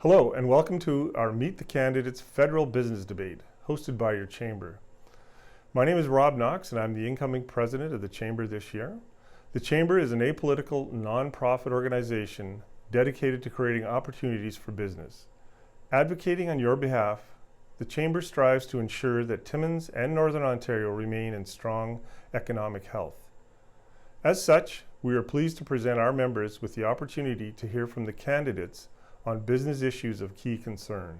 Hello and welcome to our Meet the Candidates Federal Business Debate, hosted by your Chamber. My name is Rob Knox and I'm the incoming president of the Chamber this year. The Chamber is an apolitical, non-profit organization dedicated to creating opportunities for business. Advocating on your behalf, the Chamber strives to ensure that Timmins and Northern Ontario remain in strong economic health. As such, we are pleased to present our members with the opportunity to hear from the candidates on business issues of key concern.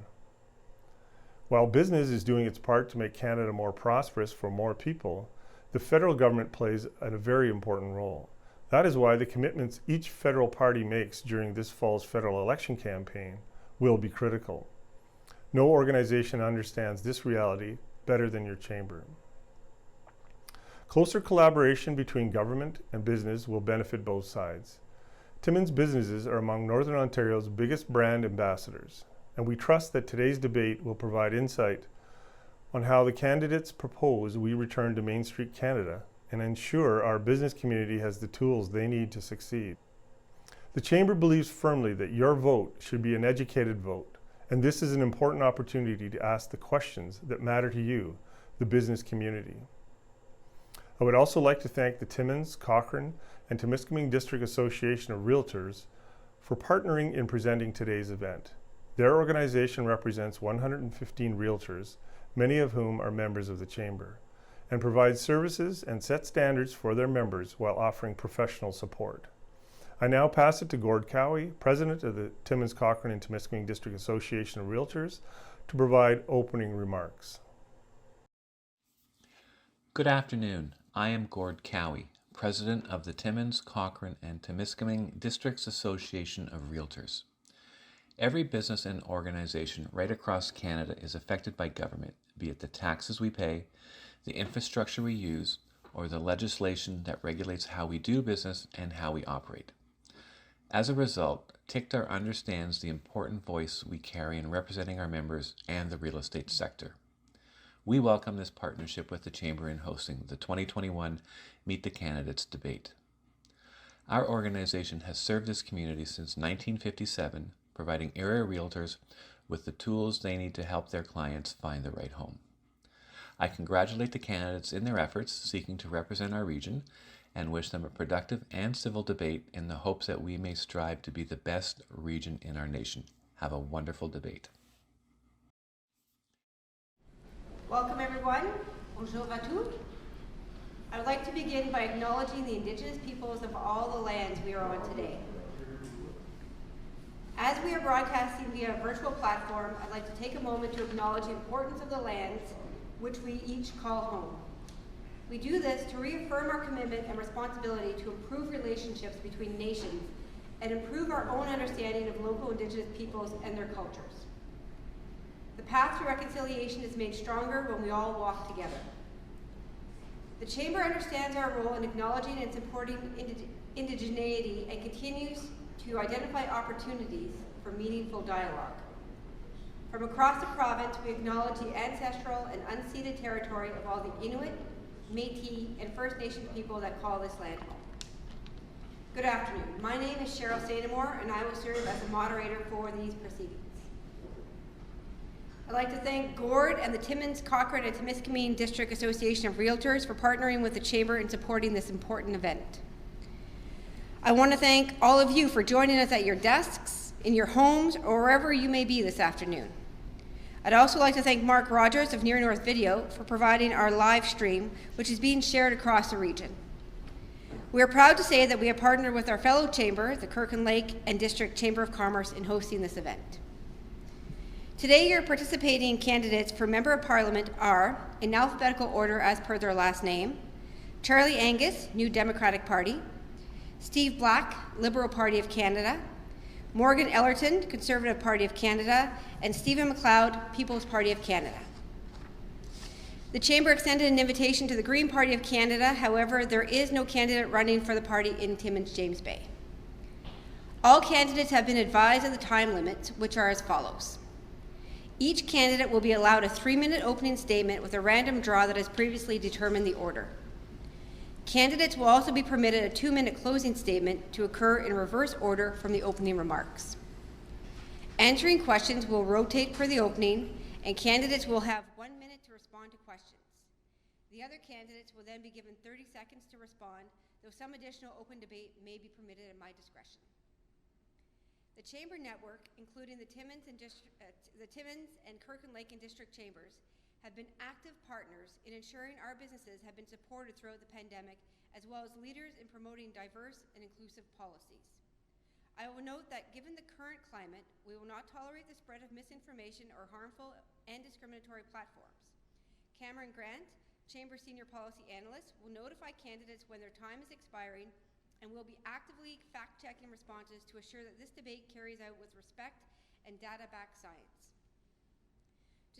While business is doing its part to make Canada more prosperous for more people, the federal government plays a very important role. That is why the commitments each federal party makes during this fall's federal election campaign will be critical. No organization understands this reality better than your Chamber. Closer collaboration between government and business will benefit both sides. Timmins businesses are among Northern Ontario's biggest brand ambassadors, and we trust that today's debate will provide insight on how the candidates propose we return to Main Street Canada and ensure our business community has the tools they need to succeed. The Chamber believes firmly that your vote should be an educated vote, and this is an important opportunity to ask the questions that matter to you, the business community. I would also like to thank the Timmins, Cochrane, and Temiskaming District Association of Realtors for partnering in presenting today's event. Their organization represents 115 realtors, many of whom are members of the Chamber, and provides services and set standards for their members while offering professional support. I now pass it to Gord Cowie, President of the Timmins, Cochrane, and Temiskaming District Association of Realtors, to provide opening remarks. Good afternoon. I am Gord Cowie, President of the Timmins, Cochrane, and Temiskaming Districts Association of Realtors. Every business and organization right across Canada is affected by government, be it the taxes we pay, the infrastructure we use, or the legislation that regulates how we do business and how we operate. As a result, TICTAR understands the important voice we carry in representing our members and the real estate sector. We welcome this partnership with the Chamber in hosting the 2021 Meet the Candidates debate. Our organization has served this community since 1957, providing area realtors with the tools they need to help their clients find the right home. I congratulate the candidates in their efforts seeking to represent our region and wish them a productive and civil debate in the hopes that we may strive to be the best region in our nation. Have a wonderful debate. Welcome everyone. Bonjour à tous. I would like to begin by acknowledging the Indigenous peoples of all the lands we are on today. As we are broadcasting via a virtual platform, I'd like to take a moment to acknowledge the importance of the lands which we each call home. We do this to reaffirm our commitment and responsibility to improve relationships between nations and improve our own understanding of local Indigenous peoples and their cultures. The path to reconciliation is made stronger when we all walk together. The Chamber understands our role in acknowledging and supporting indigeneity and continues to identify opportunities for meaningful dialogue. From across the province, we acknowledge the ancestral and unceded territory of all the Inuit, Métis, and First Nations people that call this land home. Good afternoon. My name is Cheryl Sadamore, and I will serve as the moderator for these proceedings. I'd like to thank Gord and the Timmins, Cochrane, and Temiskaming District Association of Realtors for partnering with the Chamber in supporting this important event. I want to thank all of you for joining us at your desks, in your homes, or wherever you may be this afternoon. I'd also like to thank Mark Rogers of Near North Video for providing our live stream, which is being shared across the region. We are proud to say that we have partnered with our fellow chamber, the Kirkland Lake and District Chamber of Commerce, in hosting this event. Today, your participating candidates for Member of Parliament are, in alphabetical order as per their last name, Charlie Angus, New Democratic Party, Steve Black, Liberal Party of Canada, Morgan Ellerton, Conservative Party of Canada, and Stephen MacLeod, People's Party of Canada. The Chamber extended an invitation to the Green Party of Canada, however, there is no candidate running for the party in Timmins, James Bay. All candidates have been advised of the time limits, which are as follows. Each candidate will be allowed a 3-minute opening statement with a random draw that has previously determined the order. Candidates will also be permitted a 2-minute closing statement to occur in reverse order from the opening remarks. Answering questions will rotate for the opening, and candidates will have 1 minute to respond to questions. The other candidates will then be given 30 seconds to respond, though some additional open debate may be permitted at my discretion. The Chamber Network, including the Timmins and Kirkland Lake and District Chambers, have been active partners in ensuring our businesses have been supported throughout the pandemic, as well as leaders in promoting diverse and inclusive policies. I will note that given the current climate, we will not tolerate the spread of misinformation or harmful and discriminatory platforms. Cameron Grant, Chamber Senior Policy Analyst, will notify candidates when their time is expiring and will be actively fact-checking responses to assure that this debate carries out with respect and data-backed science.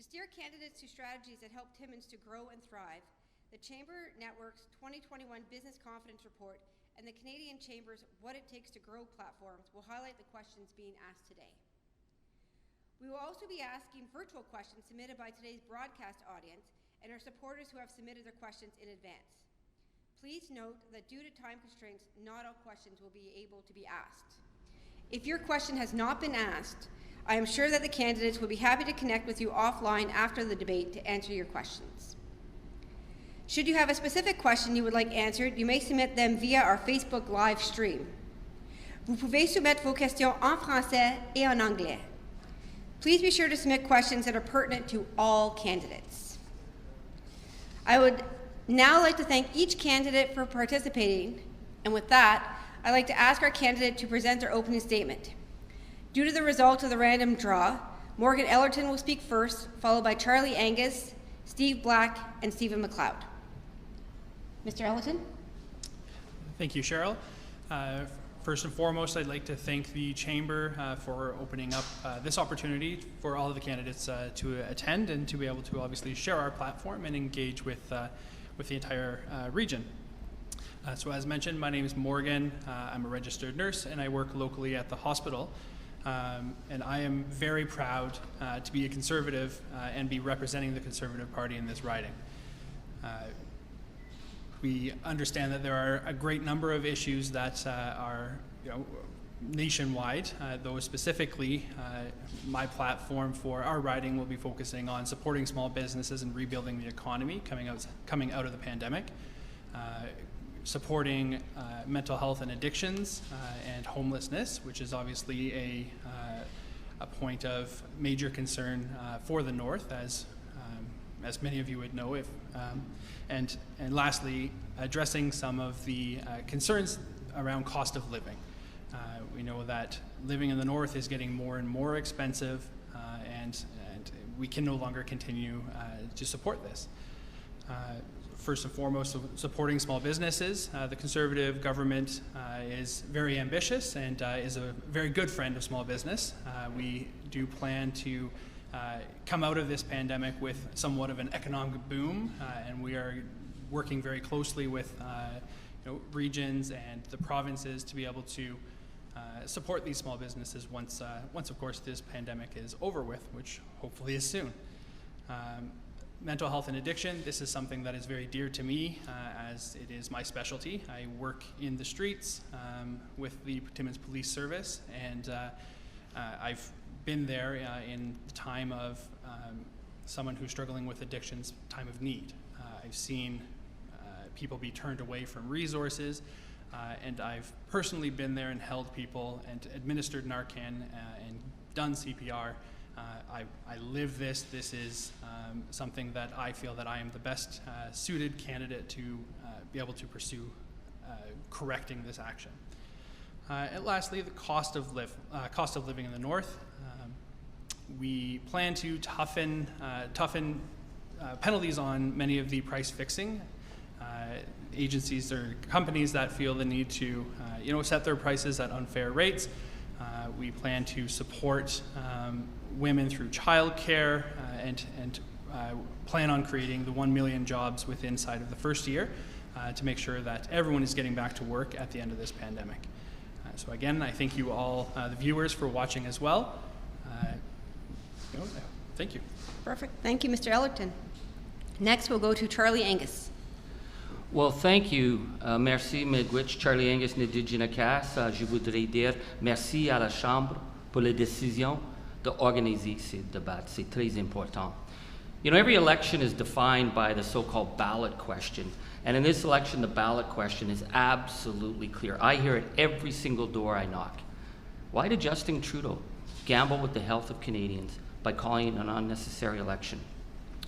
To steer candidates to strategies that help Timmins to grow and thrive, the Chamber Network's 2021 Business Confidence Report and the Canadian Chamber's What It Takes to Grow platforms will highlight the questions being asked today. We will also be asking virtual questions submitted by today's broadcast audience and our supporters who have submitted their questions in advance. Please note that due to time constraints, not all questions will be able to be asked. If your question has not been asked, I am sure that the candidates will be happy to connect with you offline after the debate to answer your questions. Should you have a specific question you would like answered, you may submit them via our Facebook live stream. Vous pouvez soumettre vos questions en français et en anglais. Please be sure to submit questions that are pertinent to all candidates. I would now like to thank each candidate for participating, and with that, I'd like to ask our candidate to present their opening statement. Due to the result of the random draw, Morgan Ellerton will speak first, followed by Charlie Angus, Steve Black, and Stephen McLeod. Mr. Ellerton? Thank you, Cheryl. First and foremost, I'd like to thank the Chamber for opening up this opportunity for all of the candidates to attend and to be able to obviously share our platform and engage with the entire region. So as mentioned, my name is Morgan. I'm a registered nurse and I work locally at the hospital. And I am very proud to be a Conservative and be representing the Conservative Party in this riding. We understand that there are a great number of issues that are nationwide, though specifically my platform for our riding will be focusing on supporting small businesses and rebuilding the economy coming out of the pandemic, supporting mental health and addictions and homelessness, which is obviously a point of major concern for the North, as many of you would know. And lastly, addressing some of the concerns around cost of living. We know that living in the North is getting more and more expensive, and we can no longer continue to support this. First and foremost, supporting small businesses. The Conservative government is very ambitious and is a very good friend of small business. We do plan to come out of this pandemic with somewhat of an economic boom, and we are working very closely with regions and the provinces to be able to support these small businesses once of course this pandemic is over with, which hopefully is soon. Mental health and addiction, this is something that is very dear to me as it is my specialty. I work in the streets with the Timmins Police Service, and I've been there in the time of someone who's struggling with addictions, time of need. I've seen people be turned away from resources, and I've personally been there and held people and administered Narcan and done CPR. I live this. This is something that I feel that I am the best suited candidate to be able to pursue correcting this action. And lastly, the cost of living in the North. We plan to toughen penalties on many of the price fixing agencies or companies that feel the need to set their prices at unfair rates. We plan to support women through childcare and plan on creating the 1 million jobs within inside of the first year to make sure that everyone is getting back to work at the end of this pandemic. So again, I thank you all, the viewers, for watching as well. Thank you. Perfect. Thank you, Mr. Ellerton. Next, we'll go to Charlie Angus. Well, thank you. Merci, Miigwech. Charlie Angus, Indigenous. Je voudrais dire merci à la Chambre pour la décision d'organiser ces débats. C'est très important. You know, every election is defined by the so-called ballot question. And in this election, the ballot question is absolutely clear. I hear it every single door I knock. Why did Justin Trudeau gamble with the health of Canadians by calling it an unnecessary election?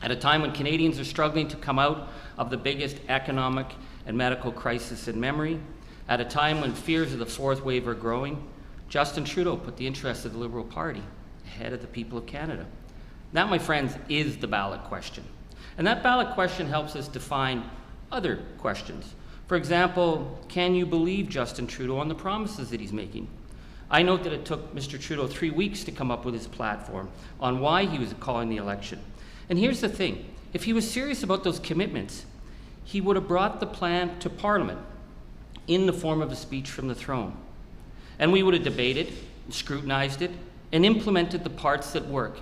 At a time when Canadians are struggling to come out of the biggest economic and medical crisis in memory, at a time when fears of the fourth wave are growing, Justin Trudeau put the interests of the Liberal Party ahead of the people of Canada. That, my friends, is the ballot question. And that ballot question helps us define other questions. For example, can you believe Justin Trudeau on the promises that he's making? I note that it took Mr. Trudeau 3 weeks to come up with his platform on why he was calling the election. And here's the thing, if he was serious about those commitments, he would have brought the plan to Parliament in the form of a speech from the throne. And we would have debated, scrutinized it, and implemented the parts that work.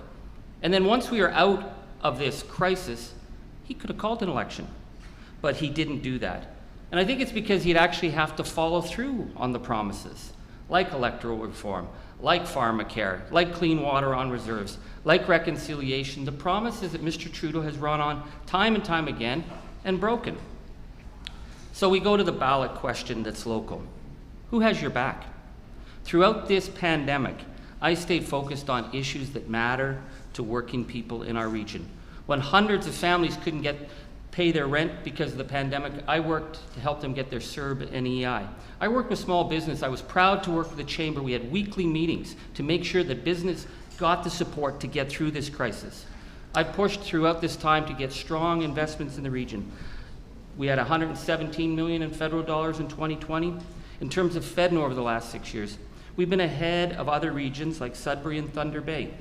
And then once we are out of this crisis, he could have called an election. But he didn't do that. And I think it's because he'd actually have to follow through on the promises, like electoral reform, like pharmacare, like clean water on reserves, like reconciliation, the promises that Mr. Trudeau has run on time and time again and broken. So we go to the ballot question that's local. Who has your back? Throughout this pandemic, I stayed focused on issues that matter to working people in our region. When hundreds of families couldn't pay their rent because of the pandemic, I worked to help them get their CERB and EI. I worked with small business. I was proud to work with the Chamber. We had weekly meetings to make sure that business got the support to get through this crisis. I pushed throughout this time to get strong investments in the region. We had $117 million in federal dollars in 2020. In terms of FedNor over the last 6 years, we've been ahead of other regions like Sudbury and Thunder Bay.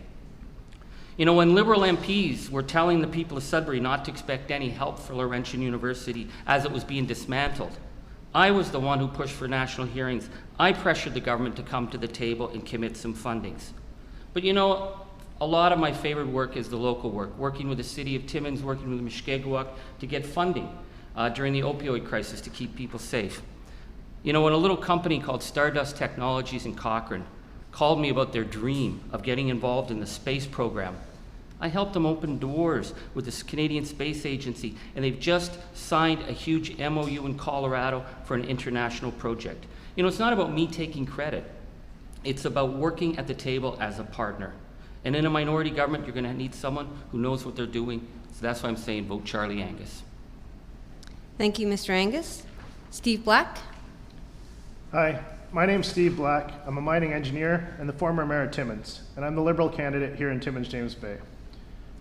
You know, when Liberal MPs were telling the people of Sudbury not to expect any help for Laurentian University as it was being dismantled, I was the one who pushed for national hearings. I pressured the government to come to the table and commit some fundings. But you know, a lot of my favorite work is the local work, working with the city of Timmins, working with Mushkegowuk to get funding during the opioid crisis to keep people safe. You know, when a little company called Stardust Technologies in Cochrane called me about their dream of getting involved in the space program, I helped them open doors with the Canadian Space Agency, and they've just signed a huge MOU in Colorado for an international project. You know, it's not about me taking credit. It's about working at the table as a partner. And in a minority government, you're going to need someone who knows what they're doing. So that's why I'm saying vote Charlie Angus. Thank you, Mr. Angus. Steve Black. Hi, my name's Steve Black. I'm a mining engineer and the former mayor of Timmins, and I'm the Liberal candidate here in Timmins, James Bay.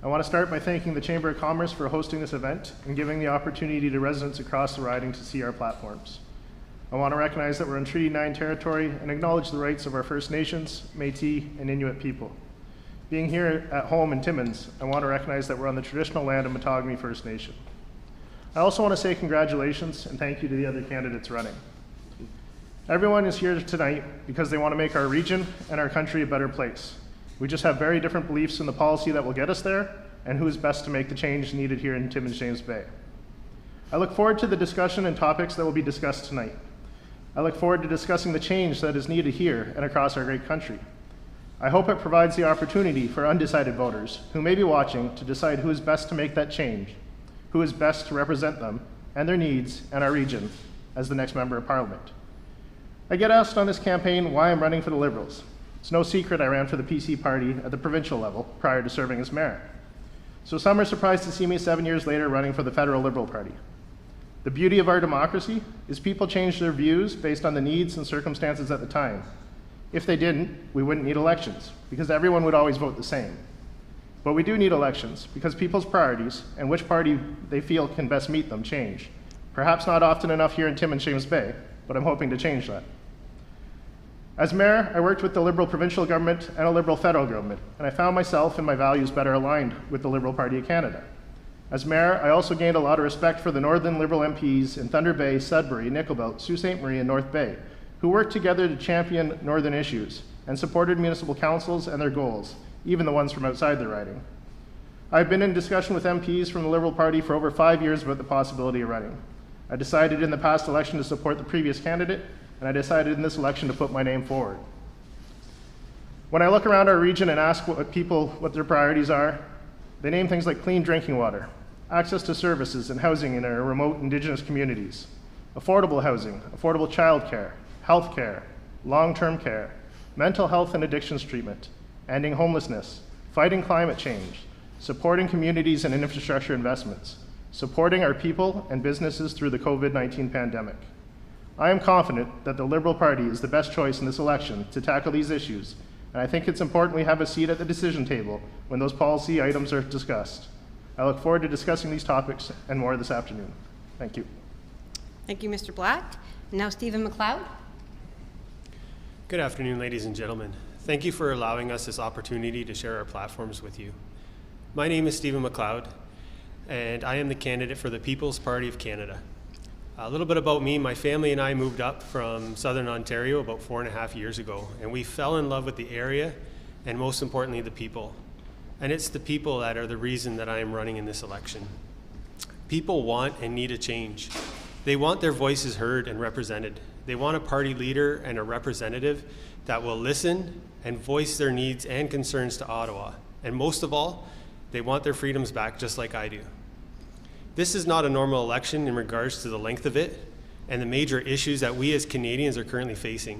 I want to start by thanking the Chamber of Commerce for hosting this event and giving the opportunity to residents across the riding to see our platforms. I want to recognize that we're in Treaty 9 territory and acknowledge the rights of our First Nations, Métis, and Inuit people. Being here at home in Timmins, I want to recognize that we're on the traditional land of Matagami First Nation. I also want to say congratulations and thank you to the other candidates running. Everyone is here tonight because they want to make our region and our country a better place. We just have very different beliefs in the policy that will get us there and who is best to make the change needed here in Timmins, James Bay. I look forward to the discussion and topics that will be discussed tonight. I look forward to discussing the change that is needed here and across our great country. I hope it provides the opportunity for undecided voters who may be watching to decide who is best to make that change, who is best to represent them and their needs and our region as the next member of Parliament. I get asked on this campaign why I'm running for the Liberals. It's no secret I ran for the PC party at the provincial level prior to serving as mayor. So some are surprised to see me 7 years later running for the federal Liberal Party. The beauty of our democracy is people change their views based on the needs and circumstances at the time. If they didn't, we wouldn't need elections because everyone would always vote the same. But we do need elections because people's priorities and which party they feel can best meet them change. Perhaps not often enough here in Timmins, James Bay, but I'm hoping to change that. As mayor, I worked with the Liberal provincial government and a Liberal federal government, and I found myself and my values better aligned with the Liberal Party of Canada. As mayor, I also gained a lot of respect for the Northern Liberal MPs in Thunder Bay, Sudbury, Nickelbelt, Sault Ste. Marie, and North Bay, who worked together to champion Northern issues and supported municipal councils and their goals, even the ones from outside the riding. I've been in discussion with MPs from the Liberal Party for over 5 years about the possibility of running. I decided in the past election to support the previous candidate, and I decided in this election to put my name forward. When I look around our region and ask what their priorities are, they name things like clean drinking water, access to services and housing in our remote Indigenous communities, affordable housing, affordable childcare, health care, long-term care, mental health and addictions treatment, ending homelessness, fighting climate change, supporting communities and infrastructure investments, supporting our people and businesses through the COVID-19 pandemic. I am confident that the Liberal Party is the best choice in this election to tackle these issues, and I think it's important we have a seat at the decision table when those policy items are discussed. I look forward to discussing these topics and more this afternoon. Thank you. Thank you, Mr. Black. And now Stephen McLeod. Good afternoon, ladies and gentlemen. Thank you for allowing us this opportunity to share our platforms with you. My name is Stephen McLeod, and I am the candidate for the People's Party of Canada. A little bit about me, my family and I moved up from Southern Ontario about 4.5 years ago, and we fell in love with the area and most importantly, the people. And it's the people that are the reason that I am running in this election. People want and need a change. They want their voices heard and represented. They want a party leader and a representative that will listen and voice their needs and concerns to Ottawa. And most of all, they want their freedoms back just like I do. This is not a normal election in regards to the length of it and the major issues that we as Canadians are currently facing.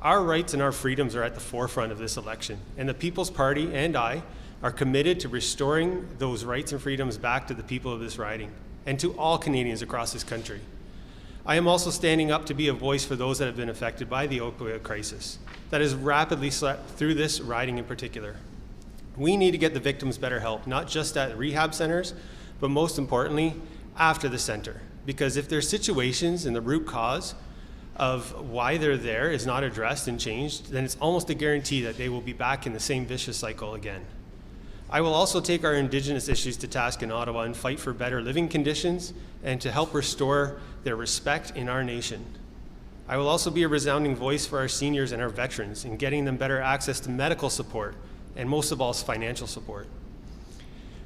Our rights and our freedoms are at the forefront of this election, and the People's Party and I are committed to restoring those rights and freedoms back to the people of this riding and to all Canadians across this country. I am also standing up to be a voice for those that have been affected by the opioid crisis that has rapidly swept through this riding in particular. We need to get the victims better help, not just at rehab centers, but most importantly, after the center. Because if there's situations and the root cause of why they're there is not addressed and changed, then it's almost a guarantee that they will be back in the same vicious cycle again. I will also take our Indigenous issues to task in Ottawa and fight for better living conditions and to help restore their respect in our nation. I will also be a resounding voice for our seniors and our veterans in getting them better access to medical support and most of all, financial support.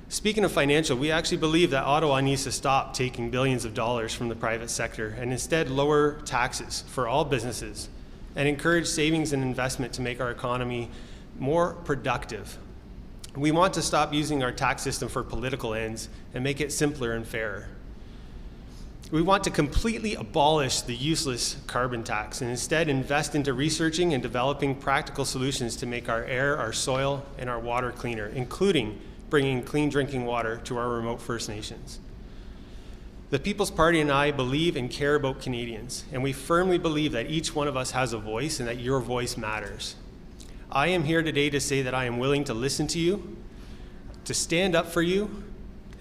Speaking of financial, we actually believe that Ottawa needs to stop taking billions of dollars from the private sector and instead lower taxes for all businesses and encourage savings and investment to make our economy more productive. We want to stop using our tax system for political ends and make it simpler and fairer. We want to completely abolish the useless carbon tax and instead invest into researching and developing practical solutions to make our air, our soil, and our water cleaner, including bringing clean drinking water to our remote First Nations. The People's Party and I believe and care about Canadians, and we firmly believe that each one of us has a voice and that your voice matters. I am here today to say that I am willing to listen to you, to stand up for you,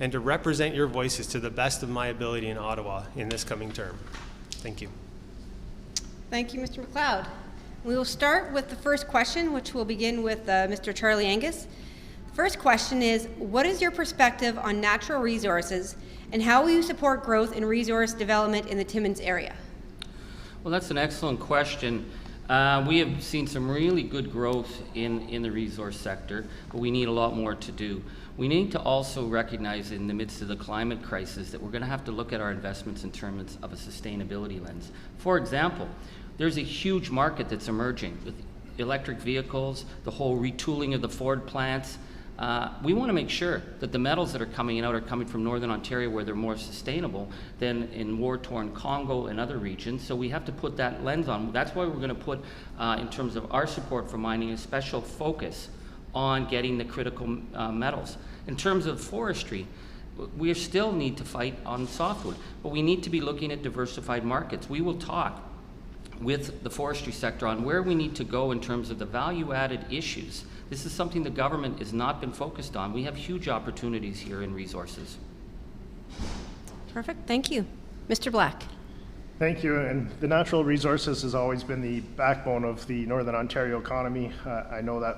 and to represent your voices to the best of my ability in Ottawa in this coming term. Thank you. Thank you, Mr. McLeod. We will start with the first question, which will begin with Mr. Charlie Angus. First question is, what is your perspective on natural resources and how will you support growth in resource development in the Timmins area? Well, that's an excellent question. We have seen some really good growth in the resource sector, but we need a lot more to do. We need to also recognize in the midst of the climate crisis that we're going to have to look at our investments in terms of a sustainability lens. For example, there's a huge market that's emerging with electric vehicles, the whole retooling of the Ford plants. We want to make sure that the metals that are coming out are coming from Northern Ontario where they're more sustainable than in war-torn Congo and other regions. So we have to put that lens on. That's why we're going to put, in terms of our support for mining, a special focus on getting the critical metals. In terms of forestry, we still need to fight on softwood, but we need to be looking at diversified markets. We will talk with the forestry sector on where we need to go in terms of the value-added issues. This is something the government has not been focused on. We have huge opportunities here in resources. Perfect, thank you. Mr. Black. Thank you, and the natural resources has always been the backbone of the Northern Ontario economy. I know that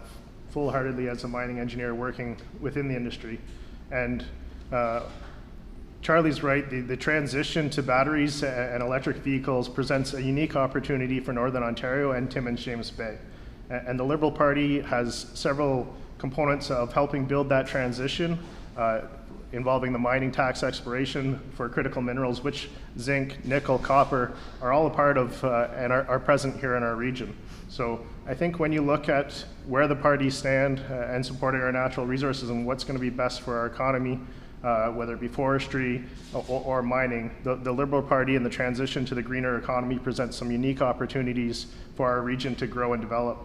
full-heartedly as a mining engineer working within the industry. And Charlie's right, the transition to batteries and electric vehicles presents a unique opportunity for Northern Ontario and Timmins James Bay. And the Liberal Party has several components of helping build that transition, involving the mining tax exploration for critical minerals, which zinc, nickel, copper are all a part of and are present here in our region. So I think when you look at where the parties stand and supporting our natural resources and what's going to be best for our economy, whether it be forestry or mining, the Liberal Party and the transition to the greener economy presents some unique opportunities for our region to grow and develop.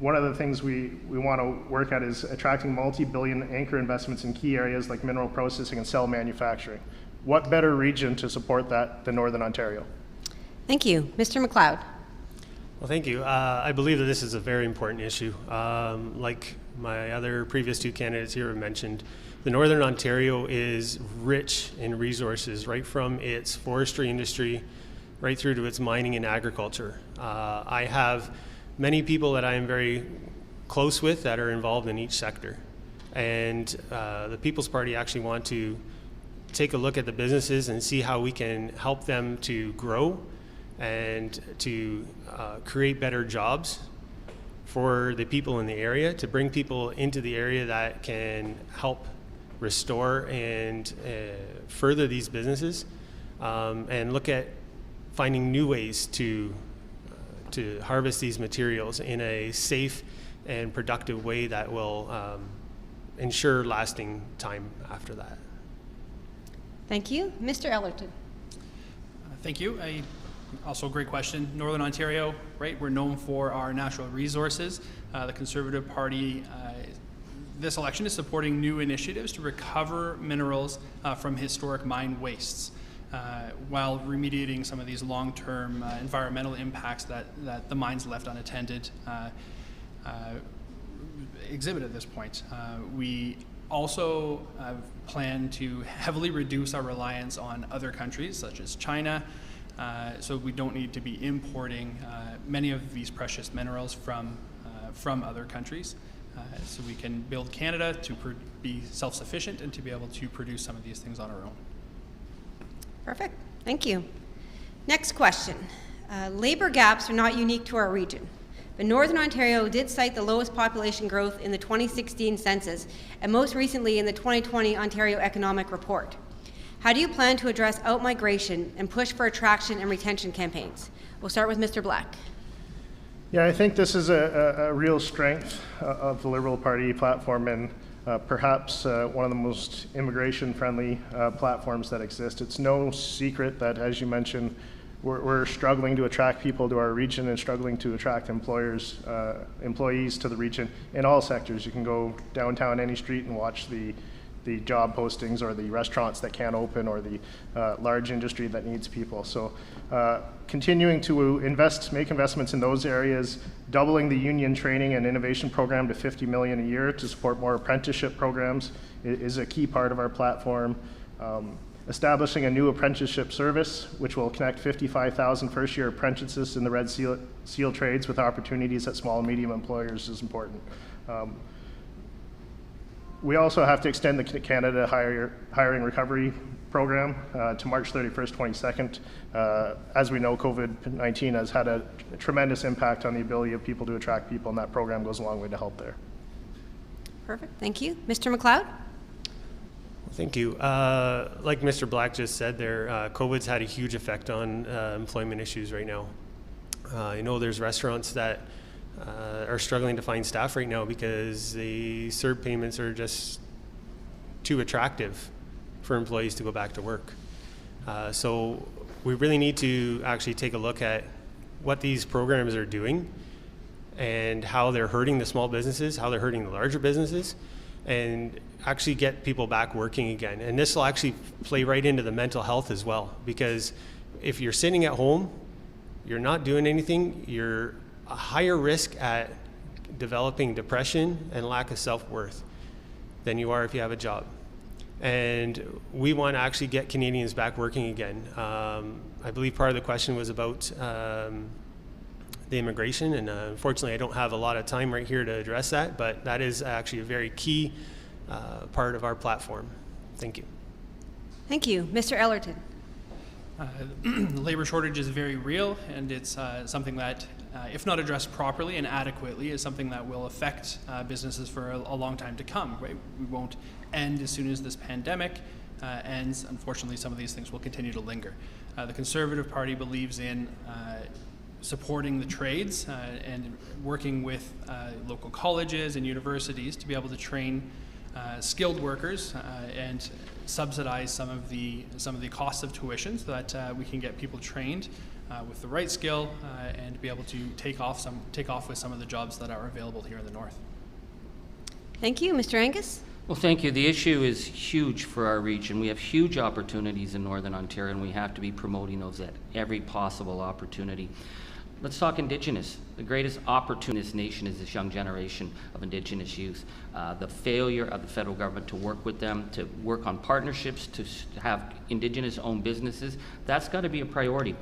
One of the things we want to work at is attracting multi-billion anchor investments in key areas like mineral processing and cell manufacturing. What better region to support that than Northern Ontario? Thank you. Mr. McLeod. Well, thank you. I believe that this is a very important issue. Like my other previous two candidates here have mentioned, the Northern Ontario is rich in resources, right from its forestry industry right through to its mining and agriculture. I have many people that I am very close with that are involved in each sector. And the People's Party actually want to take a look at the businesses and see how we can help them to grow and to create better jobs for the people in the area, to bring people into the area that can help restore and further these businesses, and look at finding new ways to harvest these materials in a safe and productive way that will ensure lasting time after that. Thank you. Mr. Ellerton. Thank you. Also a great question. Northern Ontario, right, we're known for our natural resources. The Conservative Party this election is supporting new initiatives to recover minerals from historic mine wastes, while remediating some of these long-term environmental impacts that the mines left unattended exhibit at this point. We also plan to heavily reduce our reliance on other countries such as China, so we don't need to be importing many of these precious minerals from other countries. So we can build Canada to be self-sufficient and to be able to produce some of these things on our own. Perfect. Thank you. Next question. Labor gaps are not unique to our region, but Northern Ontario did cite the lowest population growth in the 2016 census and most recently in the 2020 Ontario Economic Report. How do you plan to address outmigration and push for attraction and retention campaigns? We'll start with Mr. Black. Yeah, I think this is a real strength of the Liberal Party platform and perhaps one of the most immigration-friendly platforms that exist. It's no secret that, as you mentioned, we're struggling to attract people to our region and struggling to attract employees to the region in all sectors. You can go downtown any street and watch the job postings or the restaurants that can't open or the large industry that needs people. So continuing to make investments in those areas, doubling the union training and innovation program to $50 million a year to support more apprenticeship programs is a key part of our platform. Establishing a new apprenticeship service, which will connect 55,000 first-year apprentices in the Red Seal trades with opportunities at small and medium employers is important. We also have to extend the Canada Hiring Recovery Program to March 31st, 22nd. As we know, COVID-19 has had a tremendous impact on the ability of people to attract people, and that program goes a long way to help there. Perfect. Thank you. Mr. McLeod? Thank you. Like Mr. Black just said there, COVID's had a huge effect on employment issues right now. I know there's restaurants that are struggling to find staff right now because the CERB payments are just too attractive for employees to go back to work. So we really need to actually take a look at what these programs are doing and how they're hurting the small businesses, how they're hurting the larger businesses, and actually get people back working again. And this will actually play right into the mental health as well, because if you're sitting at home, you're not doing anything, you're a higher risk at developing depression and lack of self-worth than you are if you have a job. And we want to actually get Canadians back working again. I believe part of the question was about the immigration, and unfortunately I don't have a lot of time right here to address that, but that is actually a very key part of our platform. Thank you. Thank you. Mr. Ellerton. The labor shortage is very real, and it's something that if not addressed properly and adequately, is something that will affect businesses for a long time to come. Right? We won't end as soon as this pandemic ends. Unfortunately, some of these things will continue to linger. The Conservative Party believes in supporting the trades and working with local colleges and universities to be able to train skilled workers and subsidize some of the costs of tuition so that we can get people trained with the right skill and be able to take off with some of the jobs that are available here in the north. Thank you. Mr. Angus? Well, thank you. The issue is huge for our region. We have huge opportunities in Northern Ontario, and we have to be promoting those at every possible opportunity. Let's talk Indigenous. The greatest opportunity in this nation is this young generation of Indigenous youth. The failure of the federal government to work with them, to work on partnerships, to have Indigenous-owned businesses, that's got to be a priority.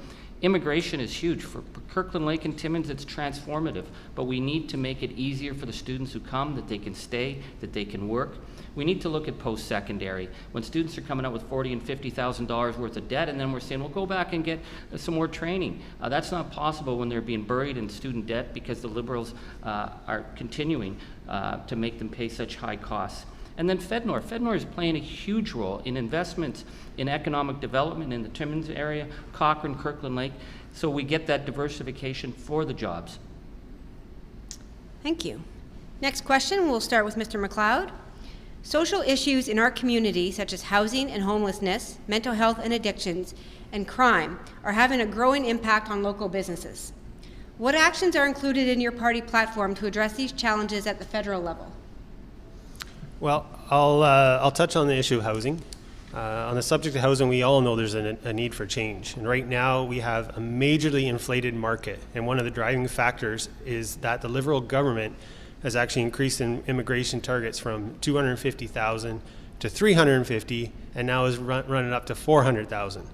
Immigration is huge. For Kirkland Lake and Timmins, it's transformative, but we need to make it easier for the students who come, that they can stay, that they can work. We need to look at post-secondary. When students are coming out with $40,000 and $50,000 worth of debt, and then we're saying, well, go back and get some more training. That's not possible when they're being buried in student debt because the Liberals are continuing to make them pay such high costs. And then FedNor. FedNor is playing a huge role in investments in economic development in the Timmins area, Cochrane, Kirkland Lake, so we get that diversification for the jobs. Thank you. Next question, we'll start with Mr. McLeod. Social issues in our community, such as housing and homelessness, mental health and addictions, and crime, are having a growing impact on local businesses. What actions are included in your party platform to address these challenges at the federal level? Well, I'll touch on the issue of housing. On the subject of housing, we all know there's a need for change. And right now we have a majorly inflated market. And one of the driving factors is that the Liberal government has actually increased in immigration targets from 250,000 to 350, and now is running up to 400,000.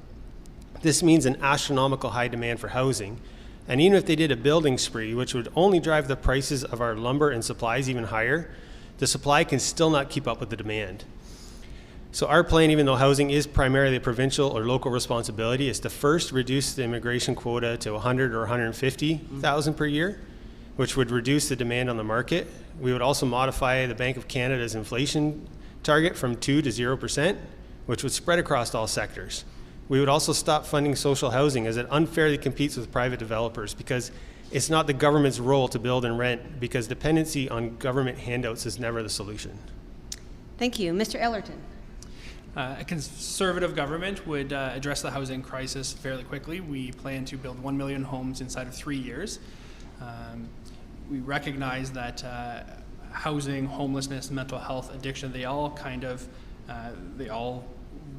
This means an astronomical high demand for housing. And even if they did a building spree, which would only drive the prices of our lumber and supplies even higher, the supply can still not keep up with the demand. So our plan, even though housing is primarily a provincial or local responsibility, is to first reduce the immigration quota to 100 or 150,000 per year, which would reduce the demand on the market. We would also modify the Bank of Canada's inflation target from 2 to 0%, which would spread across all sectors. We would also stop funding social housing as it unfairly competes with private developers, because it's not the government's role to build and rent, because dependency on government handouts is never the solution. Thank you. Mr. Ellerton. A Conservative government would address the housing crisis fairly quickly. We plan to build 1 million homes inside of 3 years. We recognize that housing, homelessness, mental health, addiction, they all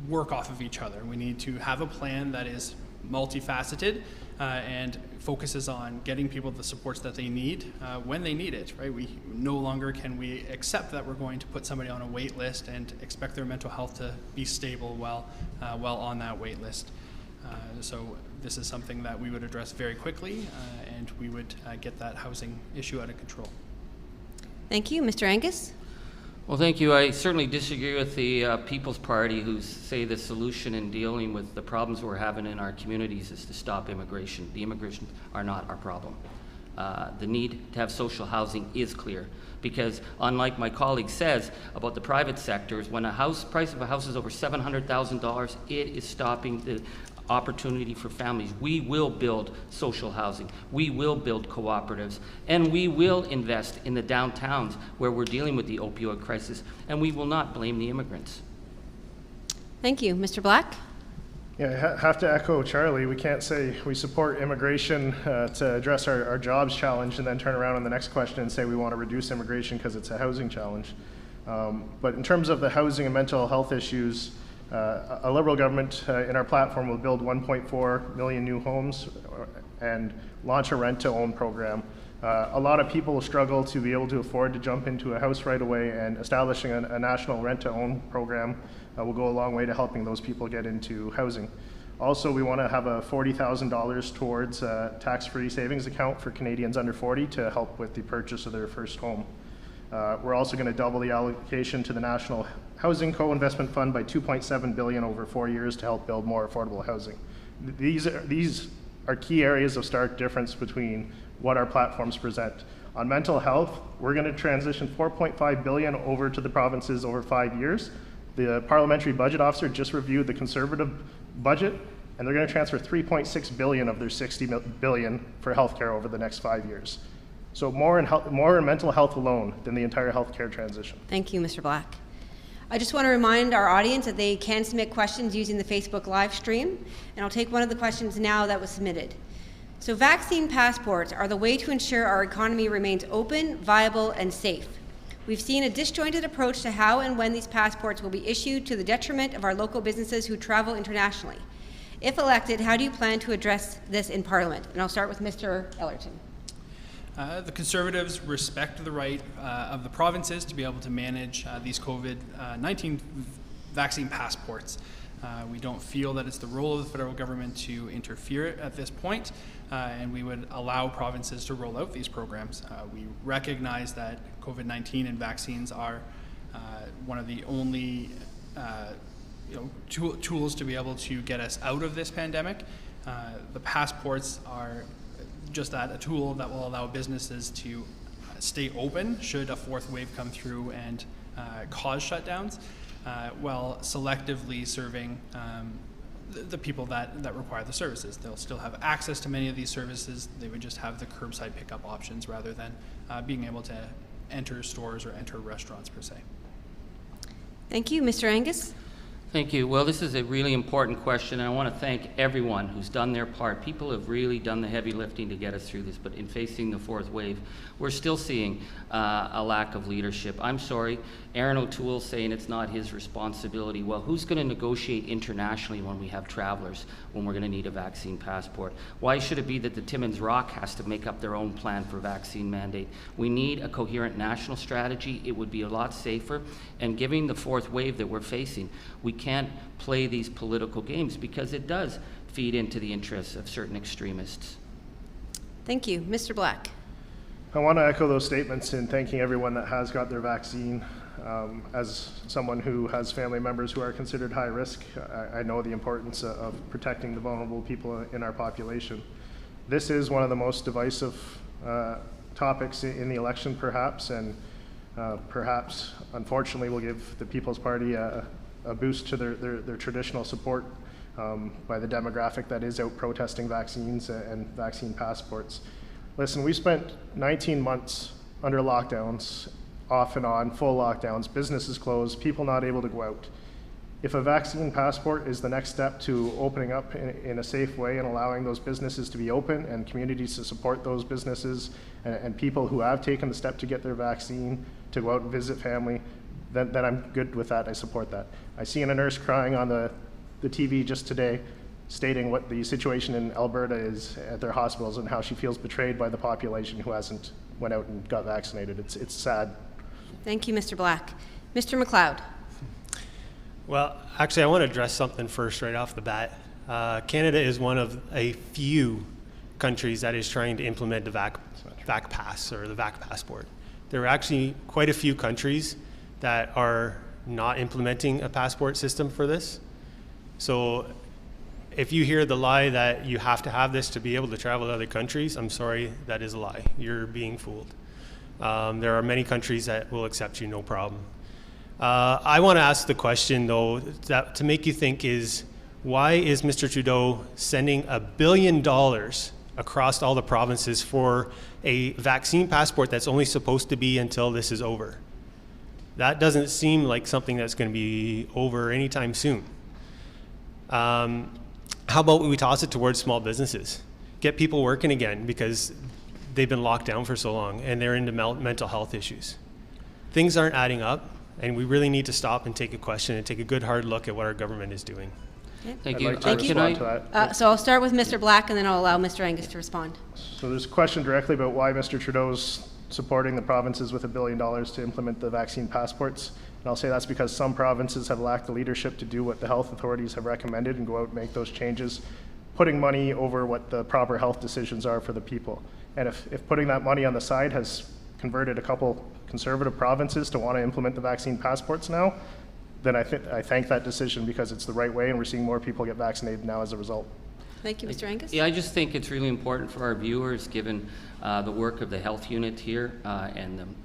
work off of each other. We need to have a plan that is multifaceted and focuses on getting people the supports that they need when they need it, right? We no longer can we accept that we're going to put somebody on a wait list and expect their mental health to be stable while on that wait list. So this is something that we would address very quickly and we would get that housing issue out of control. Thank you. Mr. Angus? Well, thank you. I certainly disagree with the People's Party, who say the solution in dealing with the problems we're having in our communities is to stop immigration. The immigration are not our problem. The need to have social housing is clear, because unlike my colleague says about the private sectors, when price of a house is over $700,000, it is stopping the opportunity for families. We will build social housing, we will build cooperatives, and we will invest in the downtowns where we're dealing with the opioid crisis, and we will not blame the immigrants. Thank you. Mr. Black? Yeah, I have to echo Charlie. We can't say we support immigration to address our jobs challenge and then turn around on the next question and say we want to reduce immigration because it's a housing challenge. But in terms of the housing and mental health issues, a Liberal government in our platform will build 1.4 million new homes and launch a rent-to-own program. A lot of people struggle to be able to afford to jump into a house right away, and establishing a national rent-to-own program will go a long way to helping those people get into housing. Also, we want to have a $40,000 towards a tax-free savings account for Canadians under 40 to help with the purchase of their first home. We're also going to double the allocation to the National Housing Co-Investment Fund by $2.7 billion over 4 years to help build more affordable housing. These are key areas of stark difference between what our platforms present. On mental health, we're going to transition $4.5 billion over to the provinces over 5 years. The parliamentary budget officer just reviewed the Conservative budget, and they're going to transfer $3.6 billion of their $60 billion for healthcare over the next 5 years. So more in mental health alone than the entire healthcare transition. Thank you, Mr. Black. I just want to remind our audience that they can submit questions using the Facebook live stream, and I'll take one of the questions now that was submitted. So vaccine passports are the way to ensure our economy remains open, viable, and safe. We've seen a disjointed approach to how and when these passports will be issued to the detriment of our local businesses who travel internationally. If elected, how do you plan to address this in Parliament? And I'll start with Mr. Ellerton. The Conservatives respect the right of the provinces to be able to manage these COVID-19 vaccine passports. We don't feel that it's the role of the federal government to interfere at this point, and we would allow provinces to roll out these programs. We recognize that COVID-19 and vaccines are one of the only tools to be able to get us out of this pandemic. The passports are just that, a tool that will allow businesses to stay open should a fourth wave come through and cause shutdowns, while selectively serving the people that require the services. They'll still have access to many of these services. They would just have the curbside pickup options rather than being able to enter stores or enter restaurants per se. Thank you. Mr. Angus? Thank you. Well, this is a really important question, and I want to thank everyone who's done their part. People have really done the heavy lifting to get us through this, but in facing the fourth wave, we're still seeing a lack of leadership. I'm sorry, Aaron O'Toole's saying it's not his responsibility. Well, who's going to negotiate internationally when we have travelers, when we're going to need a vaccine passport? Why should it be that the Timmins Rock has to make up their own plan for vaccine mandate? We need a coherent national strategy. It would be a lot safer, and given the fourth wave that we're facing, we can't play these political games because it does feed into the interests of certain extremists. Thank you. Mr. Black? I want to echo those statements in thanking everyone that has got their vaccine. As someone who has family members who are considered high risk, I know the importance of protecting the vulnerable people in our population. This is one of the most divisive topics in the election, perhaps, and perhaps, unfortunately, will give the People's Party a boost to their traditional support by the demographic that is out protesting vaccines and vaccine passports. Listen, we spent 19 months under lockdowns, off and on, full lockdowns, businesses closed, people not able to go out. If a vaccine passport is the next step to opening up in a safe way and allowing those businesses to be open and communities to support those businesses and people who have taken the step to get their vaccine to go out and visit family, then I'm good with that. I support that. I seen a nurse crying on the TV just today, stating what the situation in Alberta is at their hospitals and how she feels betrayed by the population who hasn't went out and got vaccinated. It's sad. Thank you, Mr. Black. Mr. McLeod? Well, actually, I want to address something first right off the bat. Canada is one of a few countries that is trying to implement the VAC Pass or the VAC Passport. There are actually quite a few countries that are not implementing a passport system for this. So if you hear the lie that you have to have this to be able to travel to other countries, I'm sorry, that is a lie. You're being fooled. There are many countries that will accept you, no problem. I want to ask the question, though, that to make you think is, why is Mr. Trudeau sending $1 billion across all the provinces for a vaccine passport that's only supposed to be until this is over? That doesn't seem like something that's going to be over anytime soon. How about we toss it towards small businesses? Get people working again because they've been locked down for so long and they're into mental health issues. Things aren't adding up, and we really need to stop and take a question and take a good hard look at what our government is doing. Okay. Thank you. I'd like to respond to that. So I'll start with Mr. Black, and then I'll allow Mr. Angus to respond. So there's a question directly about why Mr. Trudeau's supporting the provinces with $1 billion to implement the vaccine passports. And I'll say that's because some provinces have lacked the leadership to do what the health authorities have recommended and go out and make those changes, putting money over what the proper health decisions are for the people. And if putting that money on the side has converted a couple conservative provinces to want to implement the vaccine passports now, then I thank that decision because it's the right way, and we're seeing more people get vaccinated now as a result. Thank you, Mr. Angus. Yeah, I just think it's really important for our viewers, given the work of the health unit here and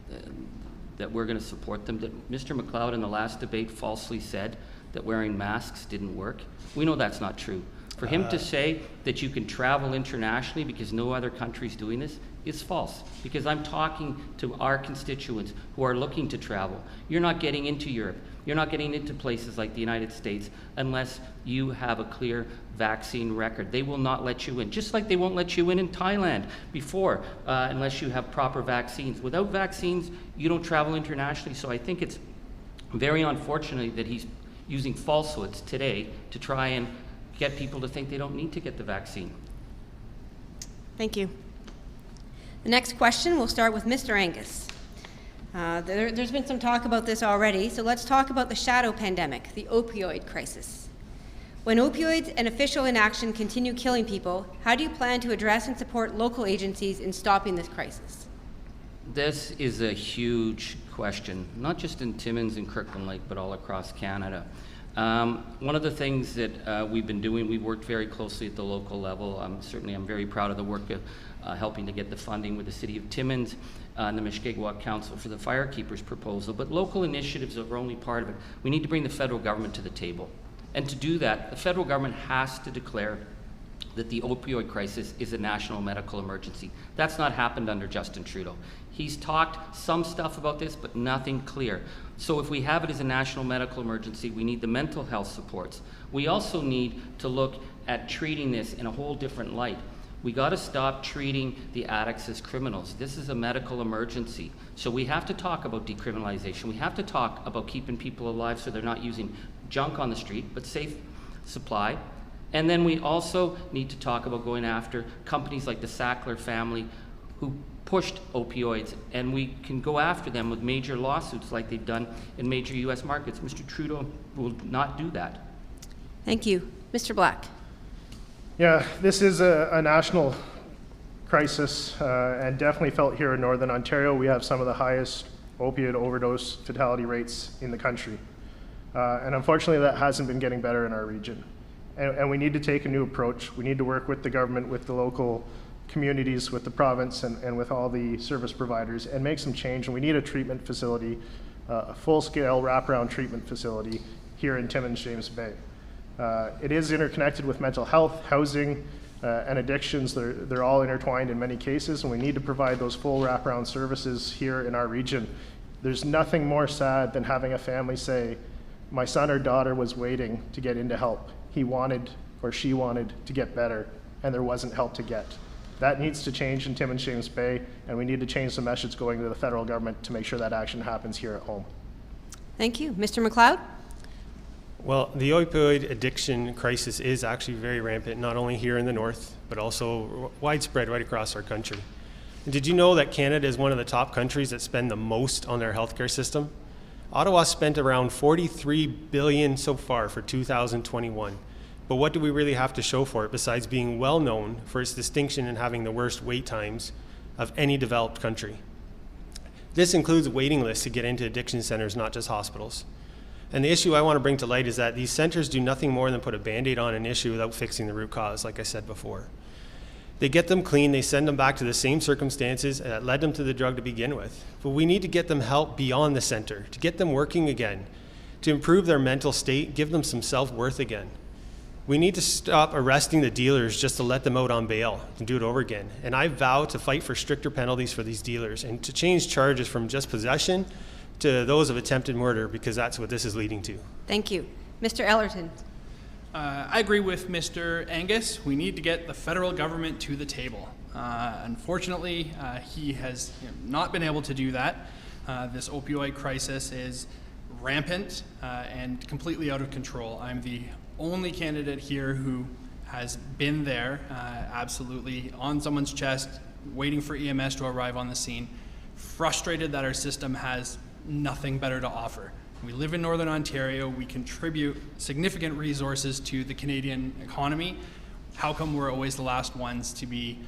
that we're going to support them. That Mr. McLeod in the last debate falsely said that wearing masks didn't work. We know that's not true. For him to say that you can travel internationally because no other country is doing this is false, because I'm talking to our constituents who are looking to travel. You're not getting into Europe. You're not getting into places like the United States unless you have a clear vaccine record. They will not let you in, just like they won't let you in Thailand before, unless you have proper vaccines. Without vaccines, you don't travel internationally. So I think it's very unfortunate that he's using falsehoods today to try and get people to think they don't need to get the vaccine. Thank you. The next question will start with Mr. Angus. There's been some talk about this already, so let's talk about the shadow pandemic, the opioid crisis. When opioids and official inaction continue killing people, how do you plan to address and support local agencies in stopping this crisis? This is a huge question, not just in Timmins and Kirkland Lake, but all across Canada. One of the things that we've been doing, we've worked very closely at the local level. I'm very proud of the work of helping to get the funding with the City of Timmins and the Mushkegowuk Council for the Firekeepers proposal. But local initiatives are only part of it. We need to bring the federal government to the table. And to do that, the federal government has to declare that the opioid crisis is a national medical emergency. That's not happened under Justin Trudeau. He's talked some stuff about this, but nothing clear. So if we have it as a national medical emergency, we need the mental health supports. We also need to look at treating this in a whole different light. We got to stop treating the addicts as criminals. This is a medical emergency. So we have to talk about decriminalization. We have to talk about keeping people alive so they're not using junk on the street, but safe supply. And then we also need to talk about going after companies like the Sackler family who pushed opioids, and we can go after them with major lawsuits like they've done in major U.S. markets. Mr. Trudeau will not do that. Thank you. Mr. Black. Yeah, this is a national crisis and definitely felt here in Northern Ontario. We have some of the highest opioid overdose fatality rates in the country. And unfortunately, that hasn't been getting better in our region. And we need to take a new approach. We need to work with the government, with the local communities, with the province, and with all the service providers, and make some change. And we need a treatment facility, a full-scale wraparound treatment facility here in Timmins, James Bay. It is interconnected with mental health, housing, and addictions. They're all intertwined in many cases, and we need to provide those full wraparound services here in our region. There's nothing more sad than having a family say, my son or daughter was waiting to get into help. He wanted or she wanted to get better, and there wasn't help to get. That needs to change in Timmins, James Bay, and we need to change the message going to the federal government to make sure that action happens here at home. Thank you. Mr. McLeod? Well, the opioid addiction crisis is actually very rampant, not only here in the north, but also widespread right across our country. And did you know that Canada is one of the top countries that spend the most on their healthcare system? Ottawa spent around $43 billion so far for 2021. But what do we really have to show for it besides being well known for its distinction in having the worst wait times of any developed country? This includes waiting lists to get into addiction centers, not just hospitals. And the issue I want to bring to light is that these centers do nothing more than put a Band-Aid on an issue without fixing the root cause, like I said before. They get them clean, they send them back to the same circumstances that led them to the drug to begin with. But we need to get them help beyond the center, to get them working again, to improve their mental state, give them some self-worth again. We need to stop arresting the dealers just to let them out on bail and do it over again. And I vow to fight for stricter penalties for these dealers and to change charges from just possession to those of attempted murder, because that's what this is leading to. Thank you. Mr. Ellerton? I agree with Mr. Angus. We need to get the federal government to the table. Unfortunately, he has not been able to do that. This opioid crisis is rampant and completely out of control. I'm the only candidate here who has been there, absolutely on someone's chest, waiting for EMS to arrive on the scene, frustrated that our system has nothing better to offer. We live in Northern Ontario, we contribute significant resources to the Canadian economy. How come we're always the last ones to be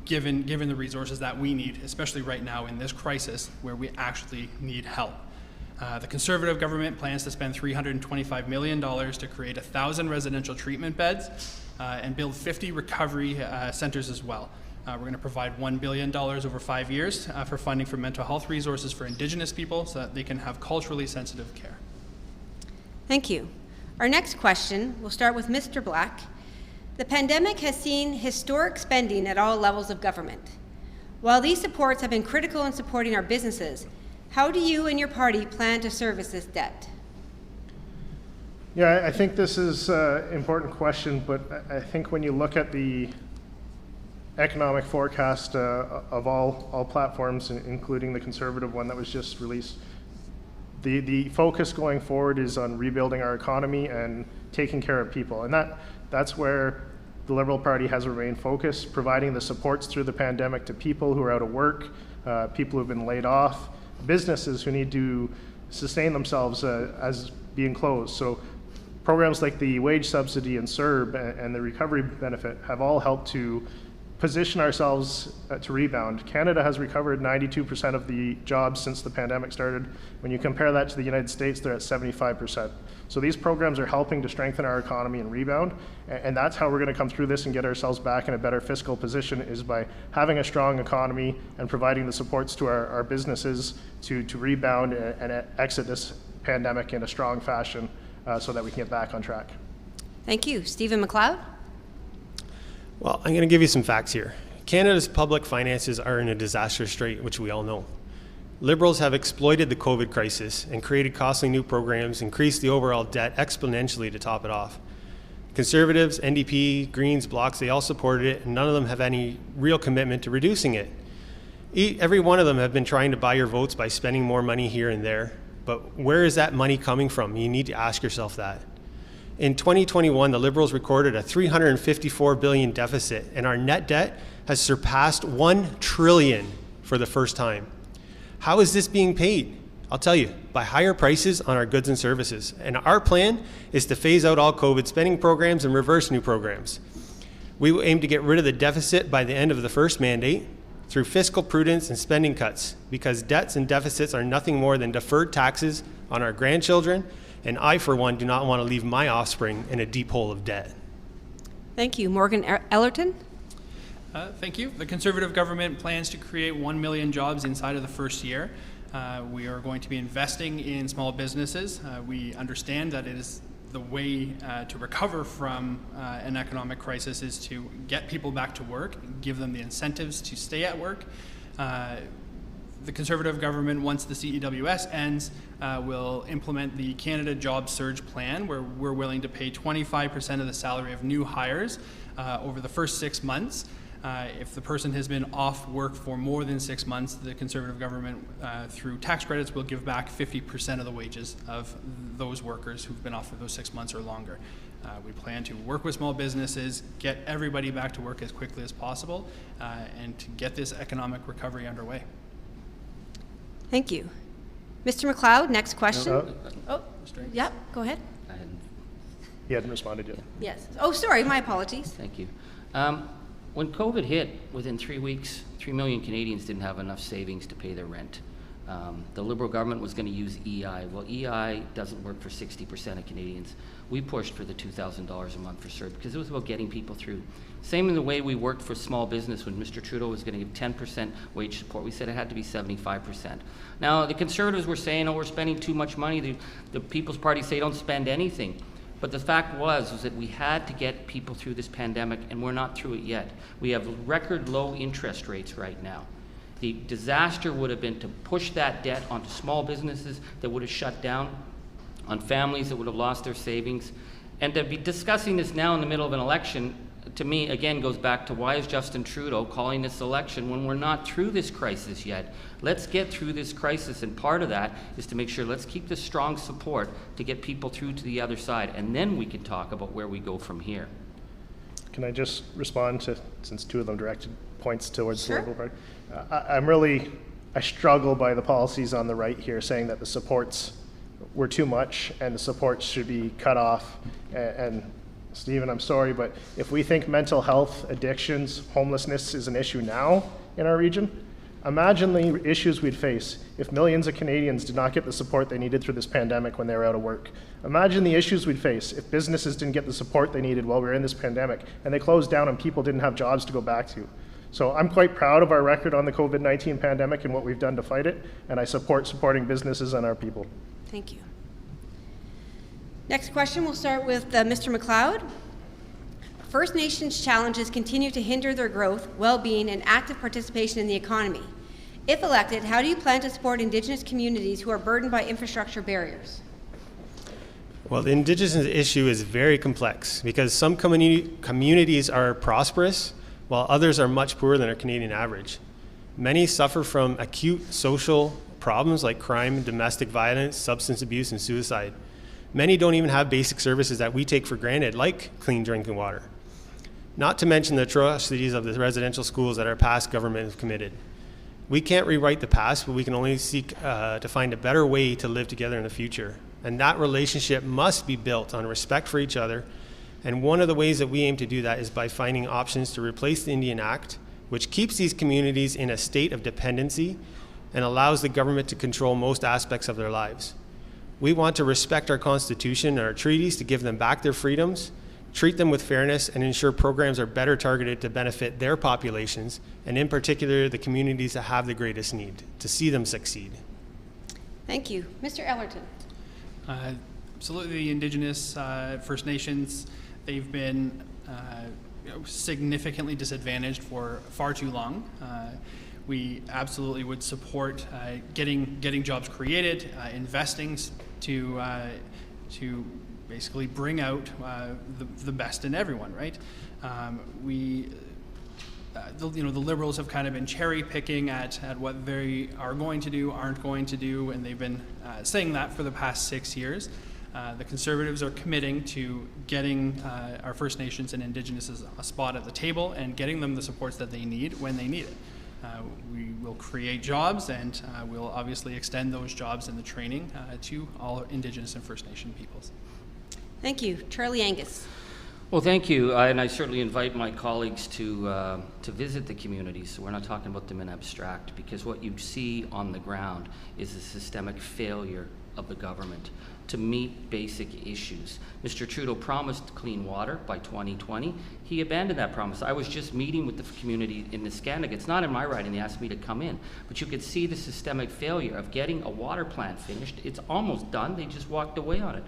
given the resources that we need, especially right now in this crisis where we actually need help? The Conservative government plans to spend $325 million to create 1,000 residential treatment beds and build 50 recovery centers as well. We're going to provide $1 billion over 5 years for funding for mental health resources for Indigenous people so that they can have culturally sensitive care. Thank you. Our next question will start with Mr. Black. The pandemic has seen historic spending at all levels of government. While these supports have been critical in supporting our businesses, how do you and your party plan to service this debt? Yeah, I think this is an important question, but I think when you look at the economic forecast of all platforms, including the Conservative one that was just released, the focus going forward is on rebuilding our economy and taking care of people. And that's where the Liberal Party has remained focused, providing the supports through the pandemic to people who are out of work, people who have been laid off, businesses who need to sustain themselves as being closed. So programs like the wage subsidy and CERB and the recovery benefit have all helped to position ourselves to rebound. Canada has recovered 92% of the jobs since the pandemic started. When you compare that to the United States, they're at 75%. So these programs are helping to strengthen our economy and rebound, and that's how we're going to come through this and get ourselves back in a better fiscal position, is by having a strong economy and providing the supports to our businesses to rebound and exit this pandemic in a strong fashion so that we can get back on track. Thank you. Stephen McLeod? Well, I'm going to give you some facts here. Canada's public finances are in a disaster strait, which we all know. Liberals have exploited the COVID crisis and created costly new programs, increased the overall debt exponentially to top it off. Conservatives, NDP, Greens, Blocs, they all supported it, and none of them have any real commitment to reducing it. Every one of them have been trying to buy your votes by spending more money here and there, but where is that money coming from? You need to ask yourself that. In 2021, the Liberals recorded a $354 billion deficit, and our net debt has surpassed $1 trillion for the first time. How is this being paid? I'll tell you, by higher prices on our goods and services. And our plan is to phase out all COVID spending programs and reverse new programs. We will aim to get rid of the deficit by the end of the first mandate through fiscal prudence and spending cuts, because debts and deficits are nothing more than deferred taxes on our grandchildren, and I, for one, do not want to leave my offspring in a deep hole of debt. Thank you. Morgan Ellerton? Thank you. The Conservative government plans to create 1 million jobs inside of the first year. We are going to be investing in small businesses. We understand that it is the way to recover from an economic crisis is to get people back to work, give them the incentives to stay at work. The Conservative government, once the CEWS ends, will implement the Canada Job Surge Plan, where we're willing to pay 25% of the salary of new hires over the first 6 months. If the person has been off work for more than 6 months, the Conservative government, through tax credits, will give back 50% of the wages of those workers who've been off for those 6 months or longer. We plan to work with small businesses, get everybody back to work as quickly as possible, and to get this economic recovery underway. Thank you. Mr. McLeod, next question. No. Yeah, go ahead. He hadn't responded yet. Yes. Oh, sorry, my apologies. Thank you. When COVID hit, within 3 weeks, 3 million Canadians didn't have enough savings to pay their rent. The Liberal government was going to use EI. Well, EI doesn't work for 60% of Canadians. We pushed for the $2,000 a month for CERB because it was about getting people through. Same in the way we worked for small business when Mr. Trudeau was going to give 10% wage support. We said it had to be 75%. Now, the Conservatives were saying, oh, we're spending too much money. The People's Party say don't spend anything. But the fact was that we had to get people through this pandemic, and we're not through it yet. We have record low interest rates right now. The disaster would have been to push that debt onto small businesses that would have shut down, on families that would have lost their savings. And to be discussing this now in the middle of an election, to me, again, goes back to why is Justin Trudeau calling this election when we're not through this crisis yet? Let's get through this crisis, and part of that is to make sure, let's keep this strong support to get people through to the other side, and then we can talk about where we go from here. Can I just respond to, since two of them directed points towards Sure. the Liberal Party? I struggle by the policies on the right here saying that the supports were too much and the supports should be cut off. And Stephen, I'm sorry, but if we think mental health, addictions, homelessness is an issue now in our region, Imagine the issues we'd face if millions of Canadians did not get the support they needed through this pandemic when they were out of work. Imagine the issues we'd face if businesses didn't get the support they needed while we were in this pandemic and they closed down and people didn't have jobs to go back to. So I'm quite proud of our record on the COVID-19 pandemic and what we've done to fight it, and I support supporting businesses and our people. Thank you. Next question, we'll start with Mr. McLeod. First Nations challenges continue to hinder their growth, well-being, and active participation in the economy. If elected, how do you plan to support Indigenous communities who are burdened by infrastructure barriers? Well, the Indigenous issue is very complex because some communities are prosperous while others are much poorer than our Canadian average. Many suffer from acute social problems like crime, domestic violence, substance abuse, and suicide. Many don't even have basic services that we take for granted, like clean drinking water. Not to mention the atrocities of the residential schools that our past government has committed. We can't rewrite the past, but we can only seek to find a better way to live together in the future. And that relationship must be built on respect for each other. And one of the ways that we aim to do that is by finding options to replace the Indian Act, which keeps these communities in a state of dependency and allows the government to control most aspects of their lives. We want to respect our Constitution and our treaties to give them back their freedoms, treat them with fairness, and ensure programs are better targeted to benefit their populations, and in particular, the communities that have the greatest need, to see them succeed. Thank you. Mr. Ellerton. Absolutely, the Indigenous First Nations, they've been significantly disadvantaged for far too long. We absolutely would support getting jobs created, investing to basically bring out the best in everyone, right? The Liberals have kind of been cherry picking at what they are going to do, aren't going to do, and they've been saying that for the past 6 years. The Conservatives are committing to getting our First Nations and Indigenous a spot at the table and getting them the supports that they need when they need it. We will create jobs, and we'll obviously extend those jobs and the training to all Indigenous and First Nation peoples. Thank you. Charlie Angus. Well, thank you, and I certainly invite my colleagues to visit the communities. So we're not talking about them in abstract, because what you see on the ground is a systemic failure of the government to meet basic issues. Mr. Trudeau promised clean water by 2020. He abandoned that promise. I was just meeting with the community in Neskantaga. It's not in my writing, they asked me to come in, but you could see the systemic failure of getting a water plant finished. It's almost done, they just walked away on it.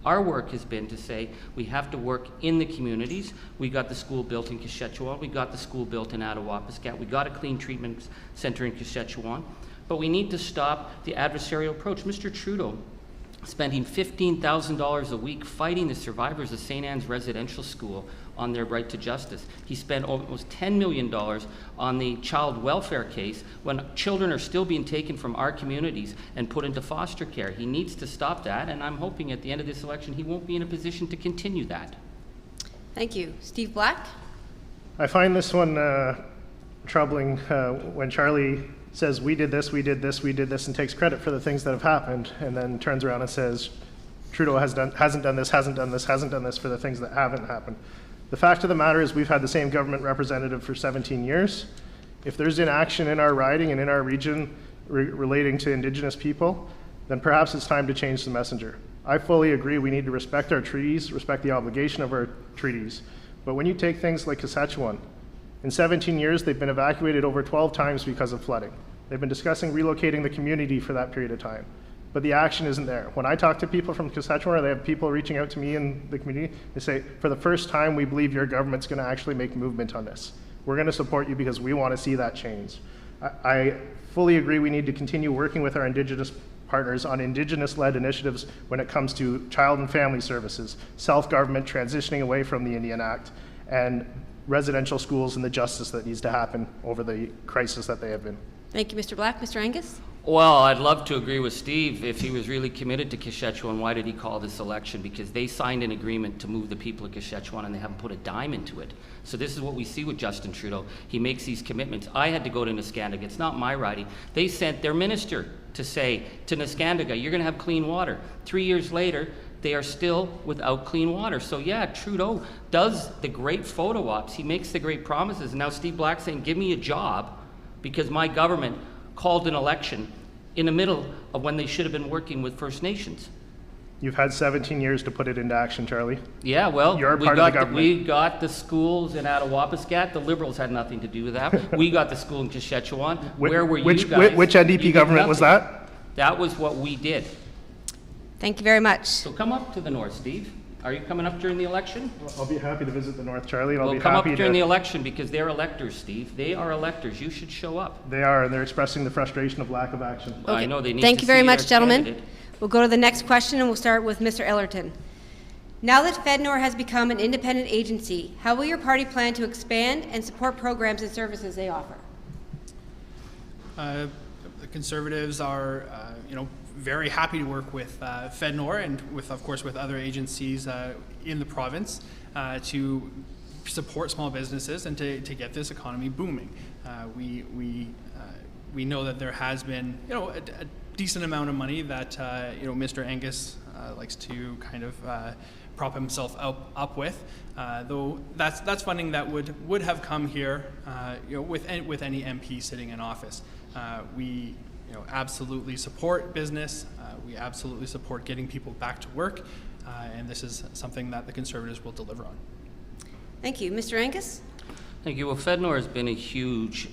Our work has been to say we have to work in the communities. We got the school built in Kashechewan, we got the school built in Attawapiskat, we got a clean treatment center in Kashechewan, but we need to stop the adversarial approach. Mr. Trudeau spending $15,000 a week fighting the survivors of St. Anne's Residential School on their right to justice. He spent almost $10 million on the child welfare case when children are still being taken from our communities and put into foster care. He needs to stop that, and I'm hoping at the end of this election he won't be in a position to continue that. Thank you. Steve Black. I find this one troubling when Charlie says we did this, we did this, we did this, and takes credit for the things that have happened, and then turns around and says Trudeau hasn't done this for the things that haven't happened. The fact of the matter is we've had the same government representative for 17 years. If there's inaction in our riding and in our region relating to Indigenous people, then perhaps it's time to change the messenger. I fully agree we need to respect our treaties, respect the obligation of our treaties. But when you take things like Kashechewan, in 17 years, they've been evacuated over 12 times because of flooding. They've been discussing relocating the community for that period of time, but the action isn't there. When I talk to people from Kashechewan, or they have people reaching out to me in the community, they say, for the first time, we believe your government's gonna actually make movement on this. We're gonna support you because we wanna see that change. I fully agree we need to continue working with our Indigenous partners on Indigenous-led initiatives when it comes to child and family services, self-government, transitioning away from the Indian Act, and residential schools and the justice that needs to happen over the crisis that they have been. Thank you, Mr. Black. Mr. Angus? Well, I'd love to agree with Steve. If he was really committed to Kashechewan, why did he call this election? Because they signed an agreement to move the people of Kashechewan and they haven't put a dime into it. So this is what we see with Justin Trudeau. He makes these commitments. I had to go to Neskantaga. It's not my writing. They sent their minister to say to Neskantaga, you're going to have clean water. 3 years later, they are still without clean water. So yeah, Trudeau does the great photo ops. He makes the great promises. And now Steve Black saying, give me a job. because my government called an election in the middle of when they should have been working with First Nations. You've had 17 years to put it into action, Charlie. Yeah, well, You're part of the government. we got the schools in Attawapiskat. The Liberals had nothing to do with that. We got the school in Saskatchewan. Where were you guys? Which NDP government was that? That was what we did. Thank you very much. So come up to the north, Steve. Are you coming up during the election? I'll be happy to visit the north, Charlie, and I'll Well, be come up happy during the to... election because they're electors, Steve. They are electors. You should show up. They are, and they're expressing the frustration of lack of action. Well, I know they need Thank to you very see much, their gentlemen. candidate. We'll go to the next question, and we'll start with Mr. Ellerton. Now that FedNor has become an independent agency, how will your party plan to expand and support programs and services they offer? The Conservatives are, very happy to work with FedNor and of course, with other agencies in the province to support small businesses and to get this economy booming. We know that there has been, a decent amount of money that Mr. Angus likes to kind of prop himself up with, though that's funding that would have come here, with any MP sitting in office. We absolutely support business. We absolutely support getting people back to work, and this is something that the Conservatives will deliver on. Thank you. Mr. Angus? Thank you. Well, FedNor has been a huge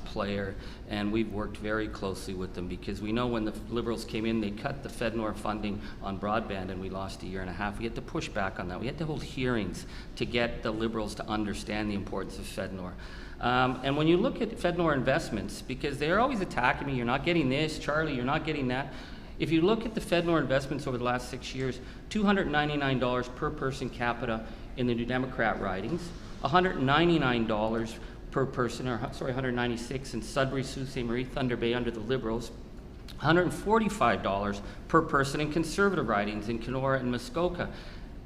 player, and we've worked very closely with them because we know when the Liberals came in, they cut the FedNor funding on broadband, and we lost a year and a half. We had to push back on that. We had to hold hearings to get the Liberals to understand the importance of FedNor. And when you look at FedNor investments, because they're always attacking me, you're not getting this, Charlie, you're not getting that. If you look at the FedNor investments over the last 6 years, $299 per person capita in the New Democrat ridings, $199 per person, $196 in Sudbury, Sault Ste. Marie, Thunder Bay under the Liberals, $145 per person in Conservative ridings in Kenora and Muskoka.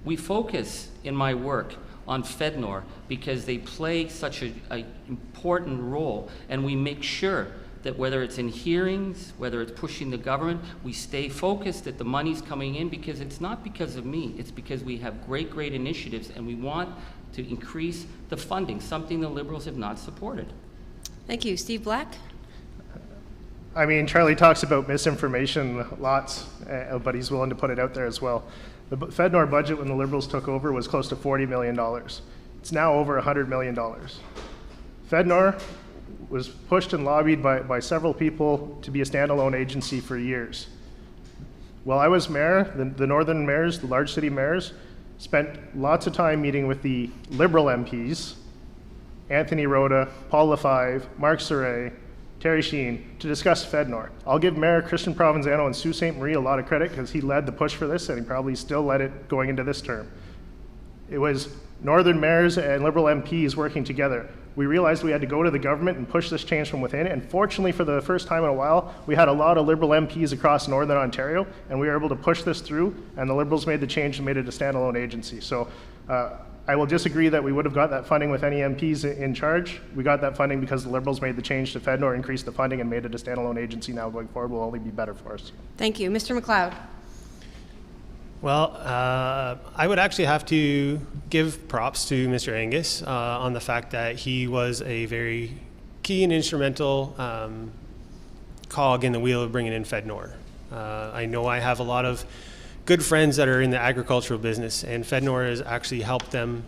We focus in my work on FedNor because they play such an important role, and we make sure that whether it's in hearings, whether it's pushing the government, we stay focused that the money's coming in because it's not because of me, it's because we have great initiatives and we want to increase the funding, something the Liberals have not supported. Thank you. Steve Black? I mean, Charlie talks about misinformation lots, but he's willing to put it out there as well. The FedNor budget when the Liberals took over was close to $40 million. It's now over $100 million. FedNor was pushed and lobbied by several people to be a standalone agency for years. While I was mayor, the northern mayors, the large city mayors, spent lots of time meeting with the Liberal MPs, Anthony Rhoda, Paul Lefebvre, Mark Saray, Terry Sheen, to discuss FedNor. I'll give Mayor Christian Provenzano and Sault Ste. Marie a lot of credit because he led the push for this and he probably still led it going into this term. It was northern mayors and Liberal MPs working together. We realized we had to go to the government and push this change from within, and fortunately for the first time in a while, we had a lot of Liberal MPs across Northern Ontario, and we were able to push this through, and the Liberals made the change and made it a standalone agency. So I will disagree that we would have got that funding with any MPs in charge. We got that funding because the Liberals made the change to FedNor, increased the funding, and made it a standalone agency. Now going forward will only be better for us. Thank you. Mr. McLeod? Well, I would actually have to give props to Mr. Angus on the fact that he was a very key and instrumental cog in the wheel of bringing in FedNor. I know I have a lot of good friends that are in the agricultural business, and FedNor has actually helped them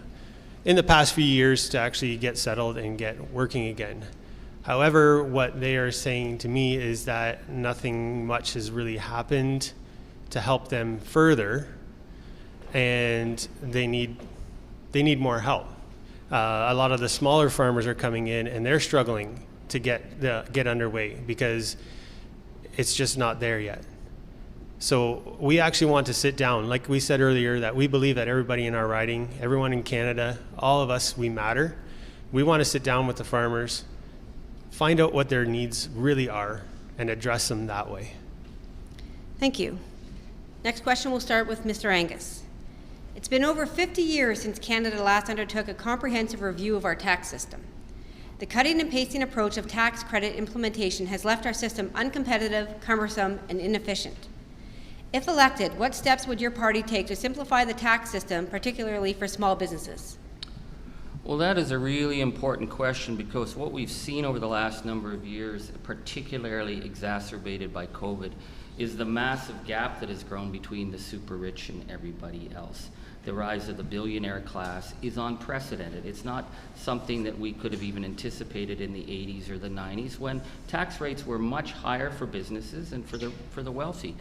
in the past few years to actually get settled and get working again. However, what they are saying to me is that nothing much has really happened to help them further, and they need more help. A lot of the smaller farmers are coming in and they're struggling to get underway because it's just not there yet. So we actually want to sit down, like we said earlier, that we believe that everybody in our riding, everyone in Canada, all of us, we matter. We want to sit down with the farmers, find out what their needs really are, and address them that way. Thank you. Next question will start with Mr. Angus. It's been over 50 years since Canada last undertook a comprehensive review of our tax system. The cutting and pasting approach of tax credit implementation has left our system uncompetitive, cumbersome, and inefficient. If elected, what steps would your party take to simplify the tax system, particularly for small businesses? Well, that is a really important question, because what we've seen over the last number of years, particularly exacerbated by COVID, is the massive gap that has grown between the super rich and everybody else. The rise of the billionaire class is unprecedented. It's not something that we could have even anticipated in the 80s or the 90s, when tax rates were much higher for businesses and for the wealthy.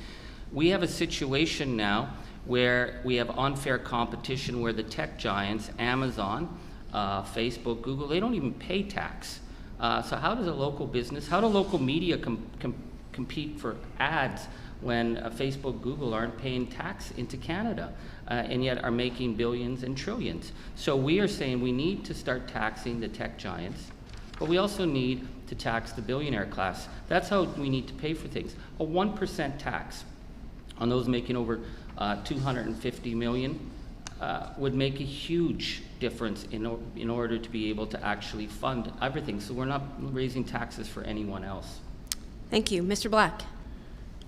We have a situation now where we have unfair competition, where the tech giants, Amazon, Facebook, Google, they don't even pay tax. So how does a local business, how do local media compete for ads when Facebook, Google aren't paying tax into Canada, and yet are making billions and trillions? So we are saying we need to start taxing the tech giants, but we also need to tax the billionaire class. That's how we need to pay for things. A 1% tax on those making over 250 million would make a huge difference in order to be able to actually fund everything. So we're not raising taxes for anyone else. Thank you. Mr. Black.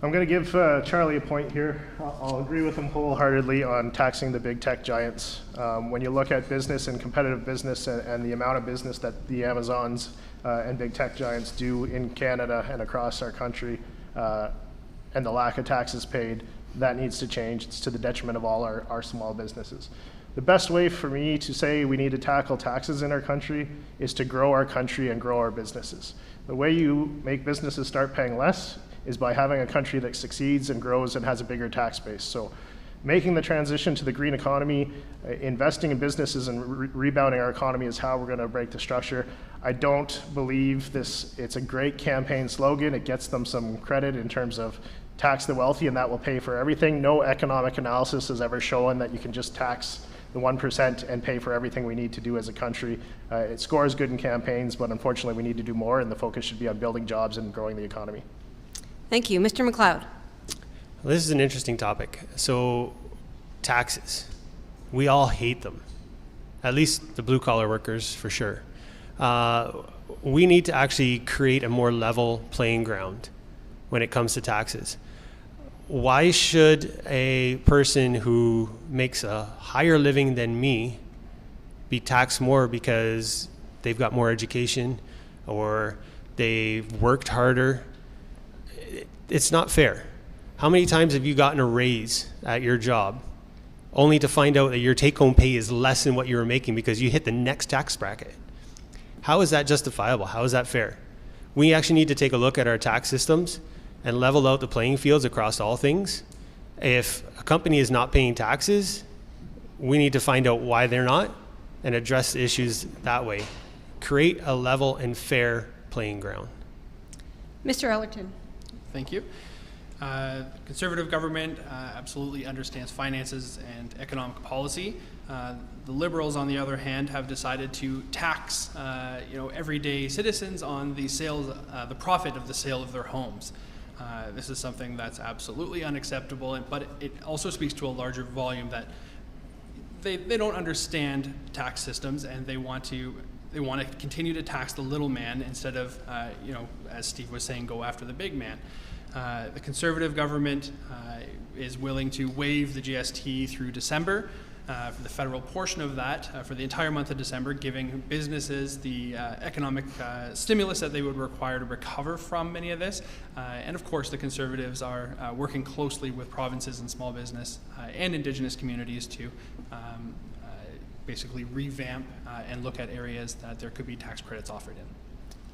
I'm going to give Charlie a point here. I'll agree with him wholeheartedly on taxing the big tech giants. When you look at business and competitive business and the amount of business that the Amazons and big tech giants do in Canada and across our country, and the lack of taxes paid, that needs to change. It's to the detriment of all our small businesses. The best way for me to say we need to tackle taxes in our country is to grow our country and grow our businesses. The way you make businesses start paying less is by having a country that succeeds and grows and has a bigger tax base. So making the transition to the green economy, investing in businesses and rebounding our economy is how we're going to break the structure. I don't believe it's a great campaign slogan. It gets them some credit in terms of tax the wealthy and that will pay for everything. No economic analysis has ever shown that you can just tax the 1% and pay for everything we need to do as a country. It scores good in campaigns, but unfortunately we need to do more, and the focus should be on building jobs and growing the economy. Thank you. Mr. McLeod. Well, this is an interesting topic. So, taxes. We all hate them. At least the blue-collar workers, for sure. We need to actually create a more level playing ground when it comes to taxes. Why should a person who makes a higher living than me be taxed more because they've got more education or they've worked harder? It's not fair. How many times have you gotten a raise at your job only to find out that your take-home pay is less than what you were making because you hit the next tax bracket? How is that justifiable? How is that fair? We actually need to take a look at our tax systems and level out the playing fields across all things. If a company is not paying taxes, we need to find out why they're not and address the issues that way. Create a level and fair playing ground. Mr. Ellerton. Thank you. The Conservative government absolutely understands finances and economic policy. The Liberals, on the other hand, have decided to tax everyday citizens on the profit of the sale of their homes. This is something that's absolutely unacceptable, but it also speaks to a larger volume that they don't understand tax systems, and they want to continue to tax the little man instead of, as Steve was saying, go after the big man. The Conservative government is willing to waive the GST through December, for the federal portion of that, for the entire month of December, giving businesses the economic stimulus that they would require to recover from many of this. And of course, the Conservatives are working closely with provinces and small business and Indigenous communities to basically revamp and look at areas that there could be tax credits offered in.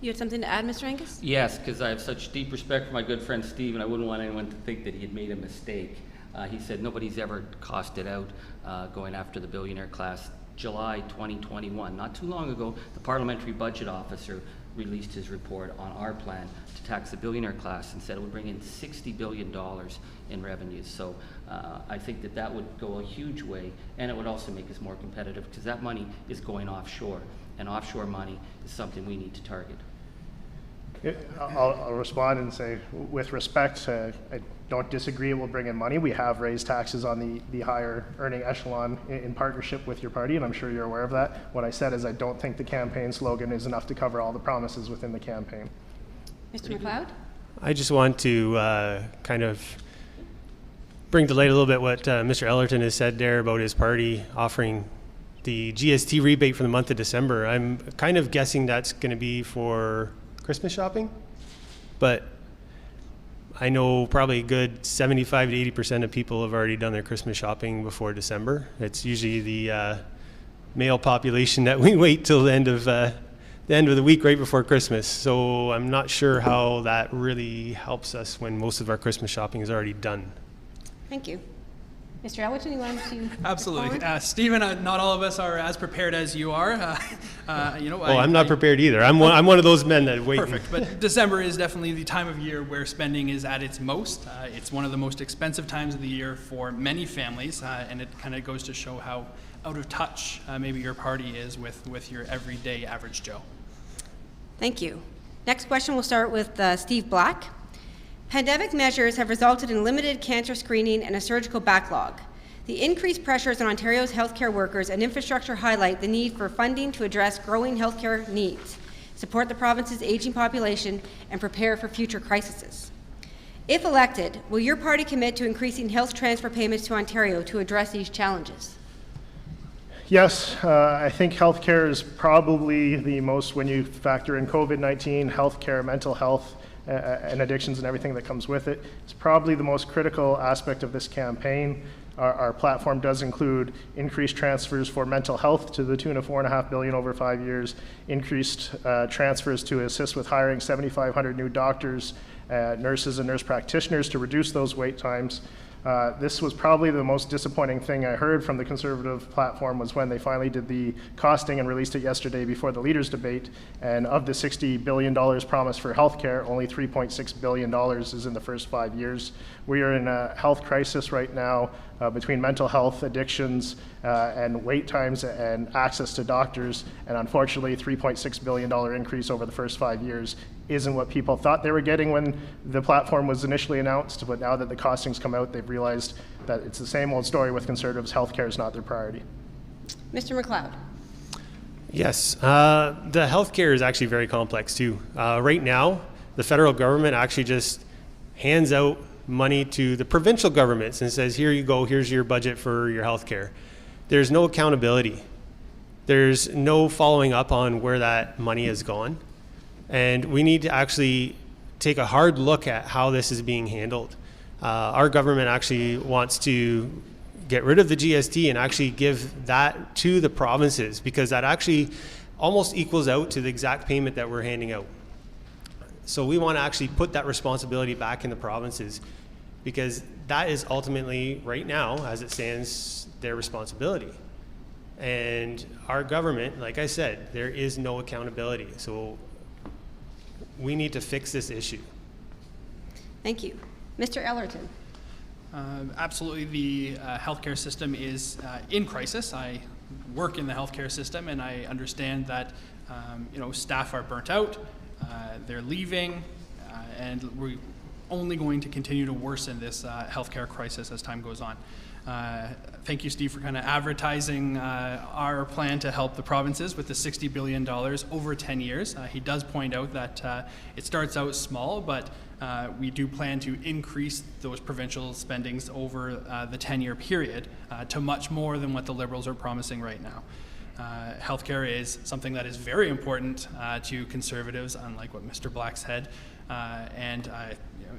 You had something to add, Mr. Angus? Yes, because I have such deep respect for my good friend Steve, and I wouldn't want anyone to think that he had made a mistake. He said nobody's ever costed out going after the billionaire class. July 2021, not too long ago, the Parliamentary Budget Officer released his report on our plan to tax the billionaire class and said it would bring in $60 billion in revenues. So I think that would go a huge way, and it would also make us more competitive because that money is going offshore, and offshore money is something we need to target. I'll respond and say, with respect, I don't disagree it will bring in money. We have raised taxes on the higher earning echelon in partnership with your party, and I'm sure you're aware of that. What I said is I don't think the campaign slogan is enough to cover all the promises within the campaign. Mr. McLeod? I just want to kind of bring to light a little bit what Mr. Ellerton has said there about his party offering the GST rebate for the month of December. I'm kind of guessing that's going to be for Christmas shopping, but I know probably a good 75 to 80% of people have already done their Christmas shopping before December. It's usually the male population that we wait till the end of the week right before Christmas. So I'm not sure how that really helps us when most of our Christmas shopping is already done. Thank you. Mr. Ellerton, you wanted to Absolutely. Stephen, not all of us are as prepared as you are. I'm not prepared either. I'm one of those men that wait. Perfect. But December is definitely the time of year where spending is at its most. It's one of the most expensive times of the year for many families, and it kind of goes to show how out of touch maybe your party is with your everyday average Joe. Thank you. Next question, we'll start with Steve Black. Pandemic measures have resulted in limited cancer screening and a surgical backlog. The increased pressures on Ontario's healthcare workers and infrastructure highlight the need for funding to address growing healthcare needs, support the province's aging population, and prepare for future crises. If elected, will your party commit to increasing health transfer payments to Ontario to address these challenges? Yes, I think healthcare is probably the most, when you factor in COVID-19, healthcare, mental health, and addictions and everything that comes with it. It's probably the most critical aspect of this campaign. Our platform does include increased transfers for mental health to the tune of $4.5 billion over 5 years, increased transfers to assist with hiring 7,500 new doctors, nurses and nurse practitioners to reduce those wait times. This was probably the most disappointing thing I heard from the Conservative platform was when they finally did the costing and released it yesterday before the leaders' debate. And of the $60 billion promised for healthcare, only $3.6 billion is in the first 5 years. We are in a health crisis right now between mental health, addictions, and wait times and access to doctors. And unfortunately, $3.6 billion increase over the first 5 years isn't what people thought they were getting when the platform was initially announced, but now that the costings come out, they've realized that it's the same old story with Conservatives. Healthcare is not their priority. Mr. McLeod. Yes, the healthcare is actually very complex too. Right now, the federal government actually just hands out money to the provincial governments and says, here you go, here's your budget for your healthcare. There's no accountability. There's no following up on where that money has gone. And we need to actually take a hard look at how this is being handled. Our government actually wants to get rid of the GST and actually give that to the provinces, because that actually almost equals out to the exact payment that we're handing out. So we want to actually put that responsibility back in the provinces, because that is ultimately, right now, as it stands, their responsibility. And our government, like I said, there is no accountability. So we need to fix this issue. Thank you. Mr. Ellerton. Absolutely, the healthcare system is in crisis. I work in the healthcare system, and I understand that staff are burnt out, they're leaving, and we're only going to continue to worsen this healthcare crisis as time goes on. Thank you, Steve, for kind of advertising our plan to help the provinces with the $60 billion over 10 years. He does point out that it starts out small, but we do plan to increase those provincial spendings over the 10-year period to much more than what the Liberals are promising right now. Healthcare is something that is very important to Conservatives, unlike what Mr. Black said, and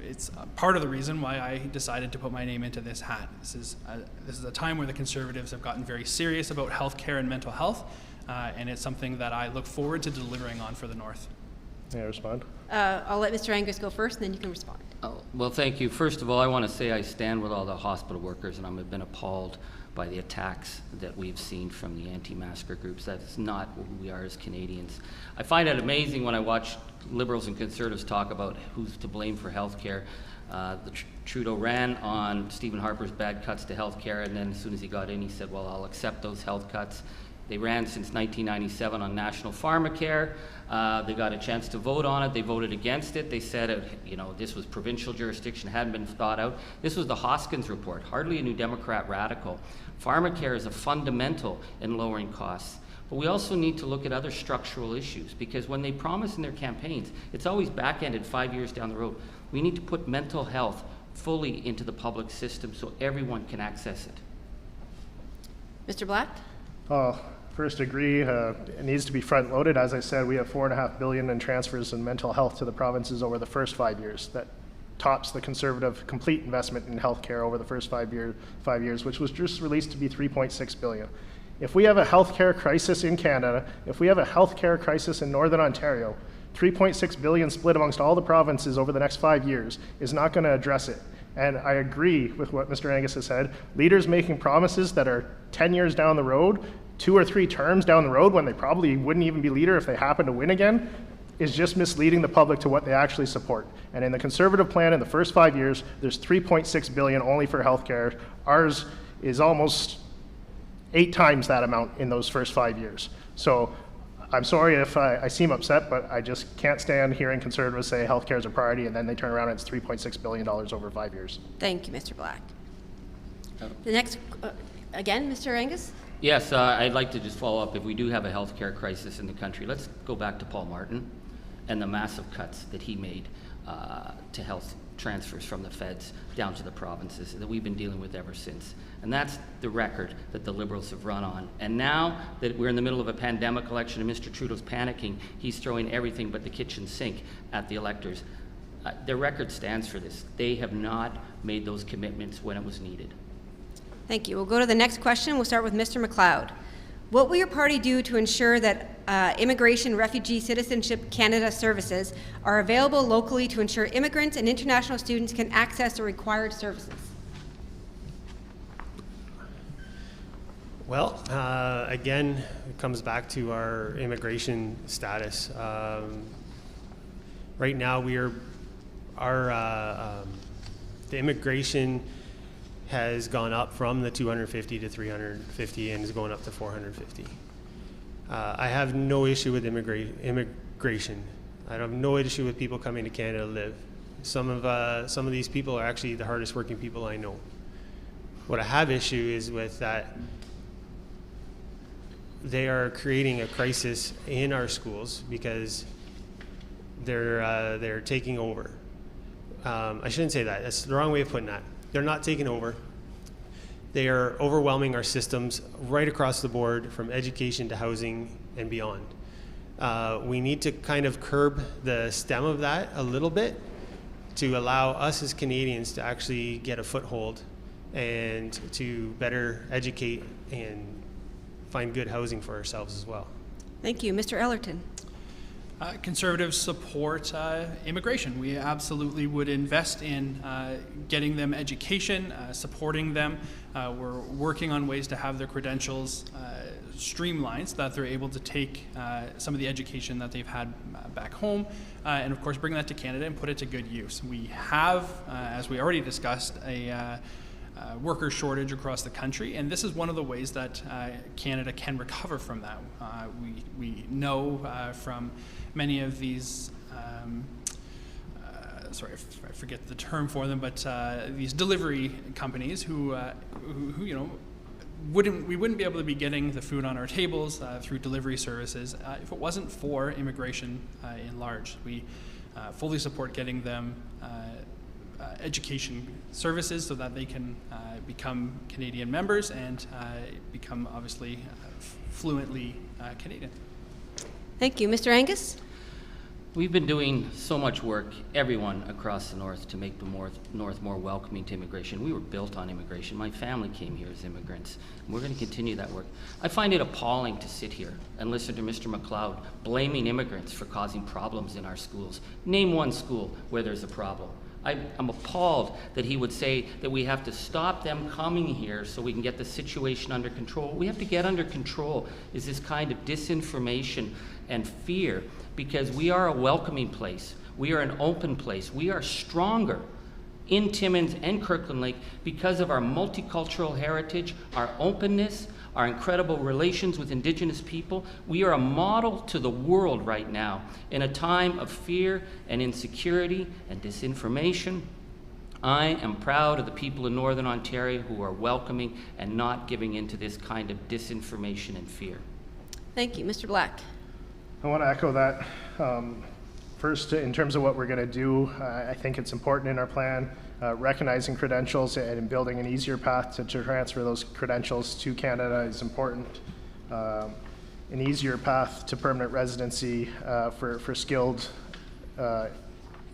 it's part of the reason why I decided to put my name into this hat. This is a time where the Conservatives have gotten very serious about healthcare and mental health, and it's something that I look forward to delivering on for the North. May I respond? I'll let Mr. Angus go first, and then you can respond. Oh, well, thank you. First of all, I want to say I stand with all the hospital workers, and I've been appalled by the attacks that we've seen from the anti-masker groups. That's not who we are as Canadians. I find it amazing when I watch Liberals and Conservatives talk about who's to blame for health care. Trudeau ran on Stephen Harper's bad cuts to health care, and then as soon as he got in, he said, well, I'll accept those health cuts. They ran since 1997 on national pharmacare. They got a chance to vote on it. They voted against it. They said, this was provincial jurisdiction, hadn't been thought out. This was the Hoskins report, hardly a New Democrat radical. Pharmacare is a fundamental in lowering costs. But we also need to look at other structural issues, because when they promise in their campaigns, it's always back-ended 5 years down the road. We need to put mental health fully into the public system so everyone can access it. Mr. Black? First, agree. It needs to be front-loaded. As I said, we have $4.5 billion in transfers in mental health to the provinces over the first 5 years. That tops the Conservative complete investment in healthcare over the first 5 years, which was just released to be $3.6 billion. If we have a healthcare crisis in Canada, if we have a healthcare crisis in Northern Ontario, $3.6 billion split amongst all the provinces over the next 5 years is not going to address it. And I agree with what Mr. Angus has said. Leaders making promises that are 10 years down the road, 2 or 3 terms down the road when they probably wouldn't even be leader if they happen to win again, is just misleading the public to what they actually support. And in the Conservative plan in the first 5 years, there's $3.6 billion only for healthcare. Ours is almost 8 times that amount in those first 5 years. So I'm sorry if I seem upset, but I just can't stand hearing Conservatives say healthcare is a priority and then they turn around and it's $3.6 billion over 5 years. Thank you, Mr. Black. The next, again, Mr. Angus? Yes, I'd like to just follow up. If we do have a healthcare crisis in the country, let's go back to Paul Martin and the massive cuts that he made to health transfers from the feds down to the provinces that we've been dealing with ever since. And that's the record that the Liberals have run on. And now that we're in the middle of a pandemic election and Mr. Trudeau's panicking, he's throwing everything but the kitchen sink at the electors. Their record stands for this. They have not made those commitments when it was needed. Thank you. We'll go to the next question. We'll start with Mr. McLeod. What will your party do to ensure that Immigration, Refugee, Citizenship Canada services are available locally to ensure immigrants and international students can access the required services? Well, again, it comes back to our immigration status. Right now, the immigration has gone up from the 250 to 350 and is going up to 450. I have no issue with immigration. I have no issue with people coming to Canada to live. Some of these people are actually the hardest working people I know. What I have issue is with that they are creating a crisis in our schools because they're taking over. I shouldn't say that. That's the wrong way of putting that. They're not taking over. They are overwhelming our systems right across the board, from education to housing and beyond. We need to kind of curb the stem of that a little bit to allow us as Canadians to actually get a foothold and to better educate and find good housing for ourselves as well. Thank you. Mr. Ellerton. Conservatives support immigration. We absolutely would invest in getting them education, supporting them. We're working on ways to have their credentials streamlined so that they're able to take some of the education that they've had back home and of course bring that to Canada and put it to good use. We have, as we already discussed, a worker shortage across the country, and this is one of the ways that Canada can recover from that. We know from many of these, sorry, I forget the term for them, but these delivery companies who you know, we wouldn't be able to be getting the food on our tables through delivery services if it wasn't for immigration in large. We fully support getting them education services so that they can become Canadian members and become obviously fluently Canadian. Thank you. Mr. Angus? We've been doing so much work, everyone across the North, to make the North more welcoming to immigration. We were built on immigration. My family came here as immigrants. And we're going to continue that work. I find it appalling to sit here and listen to Mr. McLeod blaming immigrants for causing problems in our schools. Name one school where there's a problem. I'm appalled that he would say that we have to stop them coming here so we can get the situation under control. What we have to get under control is this kind of disinformation and fear, because we are a welcoming place. We are an open place. We are stronger in Timmins and Kirkland Lake because of our multicultural heritage, our openness, our incredible relations with Indigenous people. We are a model to the world right now in a time of fear and insecurity and disinformation. I am proud of the people in Northern Ontario who are welcoming and not giving into this kind of disinformation and fear. Thank you. Mr. Black. I want to echo that. First, in terms of what we're going to do, I think it's important in our plan, recognizing credentials and building an easier path to transfer those credentials to Canada is important. an easier path to permanent residency for skilled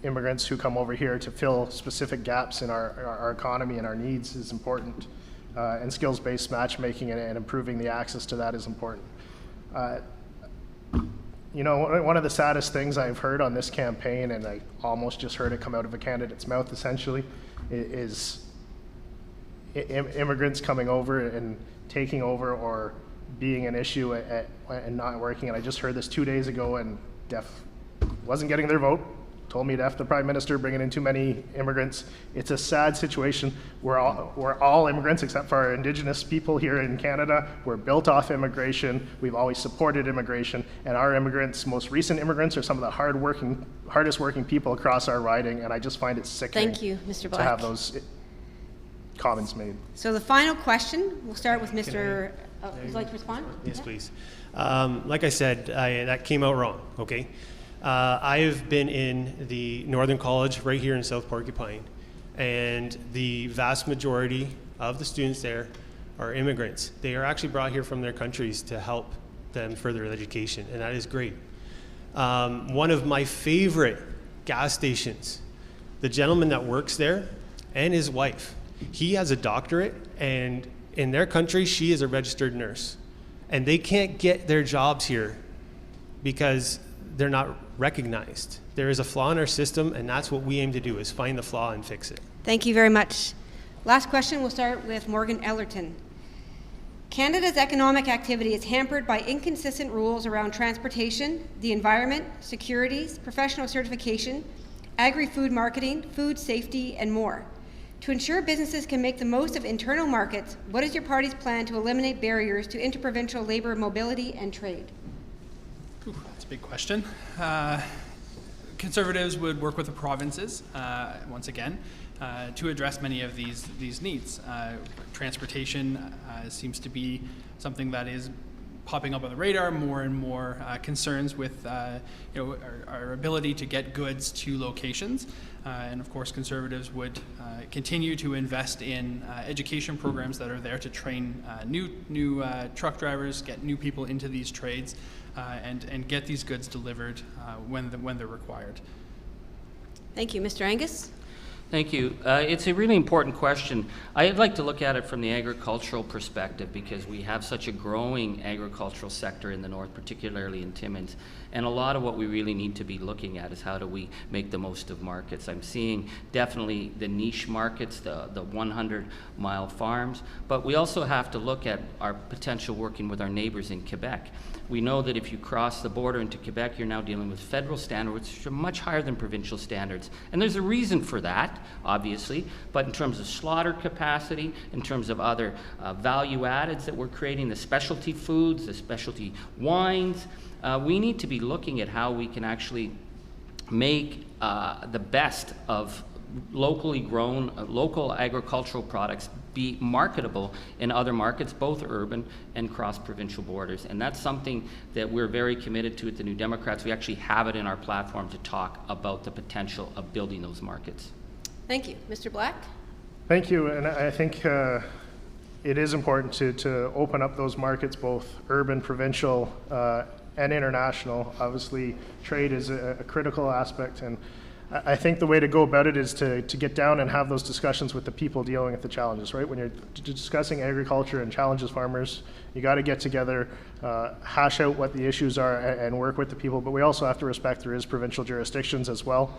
immigrants who come over here to fill specific gaps in our economy and our needs is important. And skills-based matchmaking and improving the access to that is important. You know, one of the saddest things I've heard on this campaign, and I almost just heard it come out of a candidate's mouth essentially, is immigrants coming over and taking over or being an issue and not working. And I just heard this 2 days ago, and DEF wasn't getting their vote. Told me DEF, the Prime Minister, bringing in too many immigrants. It's a sad situation. We're all immigrants except for our Indigenous people here in Canada. We're built off immigration. We've always supported immigration, and our immigrants, most recent immigrants, are some of the hardest working people across our riding, and I just find it sickening. Thank you, Mr. Black. To have those comments made. So the final question, we'll start with Mr. Would you like to respond? Yes, Yeah. please. Like I said, that came out wrong, okay? I've been in the Northern College right here in South Porcupine, and the vast majority of the students there are immigrants. They are actually brought here from their countries to help them further education, and that is great. One of my favorite gas stations, the gentleman that works there and his wife, he has a doctorate, and in their country, she is a registered nurse. And they can't get their jobs here because they're not recognized. There is a flaw in our system, and that's what we aim to do, is find the flaw and fix it. Thank you very much. Last question, we'll start with Morgan Ellerton. Canada's economic activity is hampered by inconsistent rules around transportation, the environment, securities, professional certification, agri-food marketing, food safety, and more. To ensure businesses can make the most of internal markets, what is your party's plan to eliminate barriers to interprovincial labor mobility and trade? Ooh, that's a big question. Conservatives would work with the provinces, once again, to address many of these needs. Transportation seems to be something that is popping up on the radar, more and more concerns with our ability to get goods to locations. And of course, Conservatives would continue to invest in education programs that are there to train new truck drivers, get new people into these trades, and get these goods delivered when they're required. Thank you. Mr. Angus? Thank you. It's a really important question. I'd like to look at it from the agricultural perspective, because we have such a growing agricultural sector in the north, particularly in Timmins. And a lot of what we really need to be looking at is how do we make the most of markets. I'm seeing definitely the niche markets, the 100-mile farms, but we also have to look at our potential working with our neighbors in Quebec. We know that if you cross the border into Quebec, you're now dealing with federal standards, which are much higher than provincial standards. And there's a reason for that, obviously, but in terms of slaughter capacity, in terms of other value addeds that we're creating, the specialty foods, the specialty wines, we need to be looking at how we can actually make the best of locally grown, local agricultural products be marketable in other markets, both urban and cross-provincial borders. And that's something that we're very committed to at the New Democrats. We actually have it in our platform to talk about the potential of building those markets. Thank you. Mr. Black? Thank you, and I think it is important to open up those markets, both urban, provincial, and international. Obviously, trade is a critical aspect, and I think the way to go about it is to get down and have those discussions with the people dealing with the challenges, right? When you're discussing agriculture and challenges farmers, you got to get together, hash out what the issues are, and work with the people. But we also have to respect there is provincial jurisdictions as well.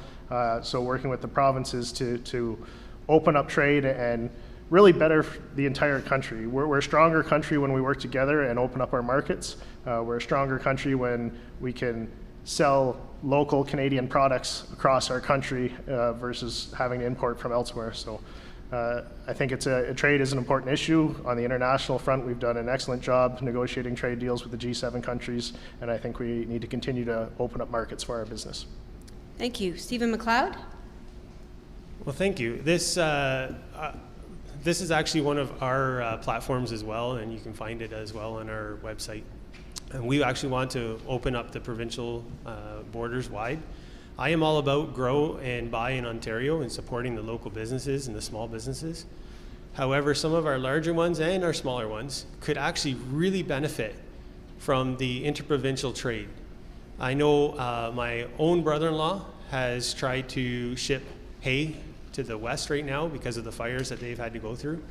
So working with the provinces to open up trade and really better the entire country. We're a stronger country when we work together and open up our markets. We're a stronger country when we can sell local Canadian products across our country versus having to import from elsewhere. So I think trade is an important issue. On the international front, we've done an excellent job negotiating trade deals with the G7 countries, and I think we need to continue to open up markets for our business. Thank you. Stephen McLeod? Well, thank you. This is actually one of our platforms as well, and you can find it as well on our website. And we actually want to open up the provincial borders wide. I am all about grow and buy in Ontario and supporting the local businesses and the small businesses. However, some of our larger ones and our smaller ones could actually really benefit from the interprovincial trade. I know my own brother-in-law has tried to ship hay to the west right now because of the fires that they've had to go through.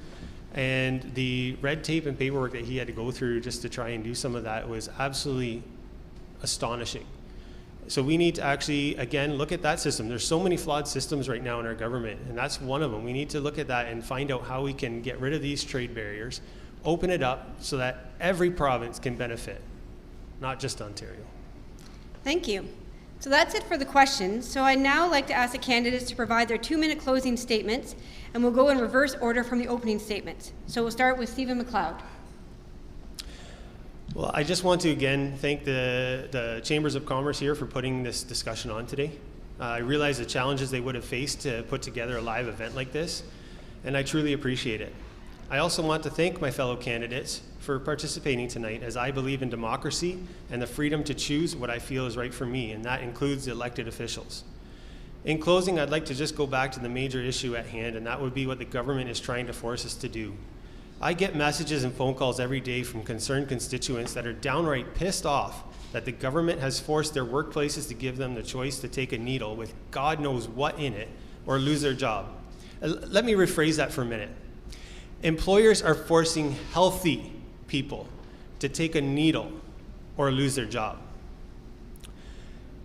And the red tape and paperwork that he had to go through just to try and do some of that was absolutely astonishing. So we need to actually, again, look at that system. There's so many flawed systems right now in our government, and that's one of them. We need to look at that and find out how we can get rid of these trade barriers, open it up so that every province can benefit, not just Ontario. Thank you. So that's it for the questions. So I'd now like to ask the candidates to provide their 2-minute closing statements, and we'll go in reverse order from the opening statements. So we'll start with Stephen McLeod. Well, I just want to again thank the Chambers of Commerce here for putting this discussion on today. I realize the challenges they would have faced to put together a live event like this, and I truly appreciate it. I also want to thank my fellow candidates for participating tonight, as I believe in democracy and the freedom to choose what I feel is right for me, and that includes the elected officials. In closing, I'd like to just go back to the major issue at hand, and that would be what the government is trying to force us to do. I get messages and phone calls every day from concerned constituents that are downright pissed off that the government has forced their workplaces to give them the choice to take a needle with God knows what in it or lose their job. Let me rephrase that for a minute. Employers are forcing healthy people to take a needle or lose their job.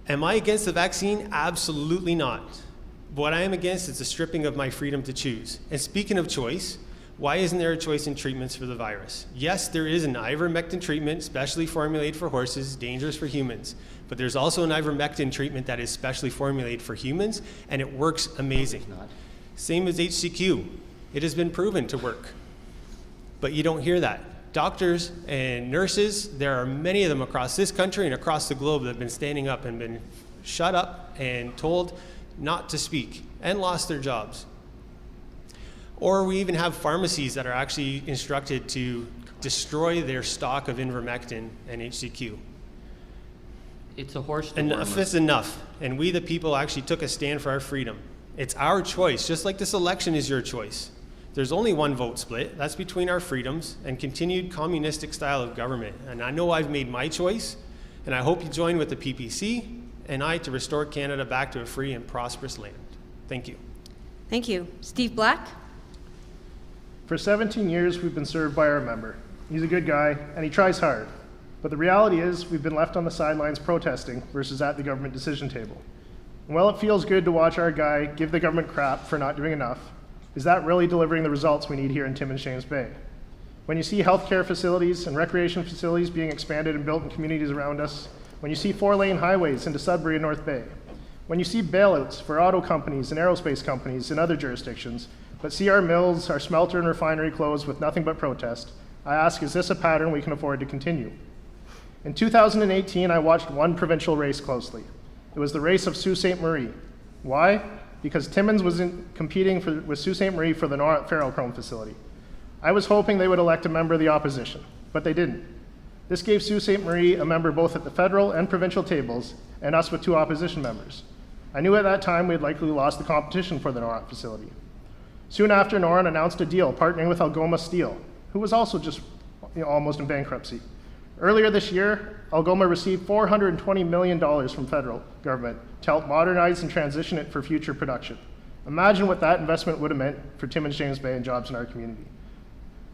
Am I against the vaccine? Absolutely not. What I am against is the stripping of my freedom to choose. And speaking of choice, why isn't there a choice in treatments for the virus? Yes, there is an ivermectin treatment specially formulated for horses, dangerous for humans. But there's also an ivermectin treatment that is specially formulated for humans, and it works amazing. Same as HCQ. It has been proven to work. But you don't hear that. Doctors and nurses, there are many of them across this country and across the globe that have been standing up and been shut up and told not to speak and lost their jobs. Or we even have pharmacies that are actually instructed to destroy their stock of ivermectin and HCQ. It's a horse. Enough is enough. And we, the people, actually took a stand for our freedom. It's our choice, just like this election is your choice. There's only one vote split. That's between our freedoms and continued communistic style of government. And I know I've made my choice, and I hope you join with the PPC and I to restore Canada back to a free and prosperous land. Thank you. Thank you. Steve Black. For 17 years, we've been served by our member. He's a good guy, and he tries hard. But the reality is, we've been left on the sidelines protesting versus at the government decision table. And while it feels good to watch our guy give the government crap for not doing enough, is that really delivering the results we need here in Timmins, James Bay? When you see healthcare facilities and recreation facilities being expanded and built in communities around us, when you see 4-lane highways into Sudbury and North Bay, when you see bailouts for auto companies and aerospace companies in other jurisdictions, but see our mills, our smelter and refinery closed with nothing but protest, I ask, is this a pattern we can afford to continue? In 2018, I watched one provincial race closely. It was the race of Sault Ste. Marie. Why? Because Timmins was competing with Sault Ste. Marie for the ferrochrome facility. I was hoping they would elect a member of the opposition, but they didn't. This gave Sault Ste. Marie a member both at the federal and provincial tables, and us with 2 opposition members. I knew at that time we had likely lost the competition for the Noront facility. Soon after, Noront announced a deal partnering with Algoma Steel, who was also just almost in bankruptcy. Earlier this year, Algoma received $420 million from federal government to help modernize and transition it for future production. Imagine what that investment would have meant for Timmins, James Bay, and jobs in our community.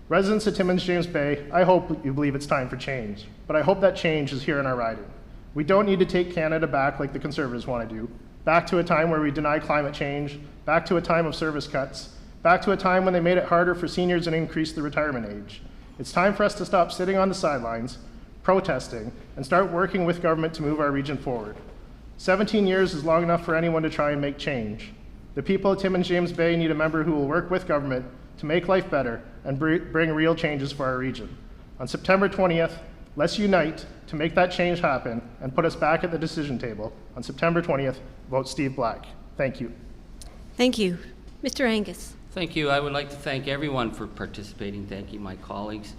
Residents of Timmins, James Bay, I hope you believe it's time for change, but I hope that change is here in our riding. We don't need to take Canada back like the Conservatives want to do, back to a time where we deny climate change, back to a time of service cuts, back to a time when they made it harder for seniors and increased the retirement age. It's time for us to stop sitting on the sidelines, protesting, and start working with government to move our region forward. 17 years is long enough for anyone to try and make change. The people of Timmins, James Bay need a member who will work with government to make life better and bring real changes for our region. On September 20th, let's unite to make that change happen and put us back at the decision table. On September 20th, vote Steve Black. Thank you. Thank you. Mr. Angus. Thank you. I would like to thank everyone for participating. Thank you, my colleagues.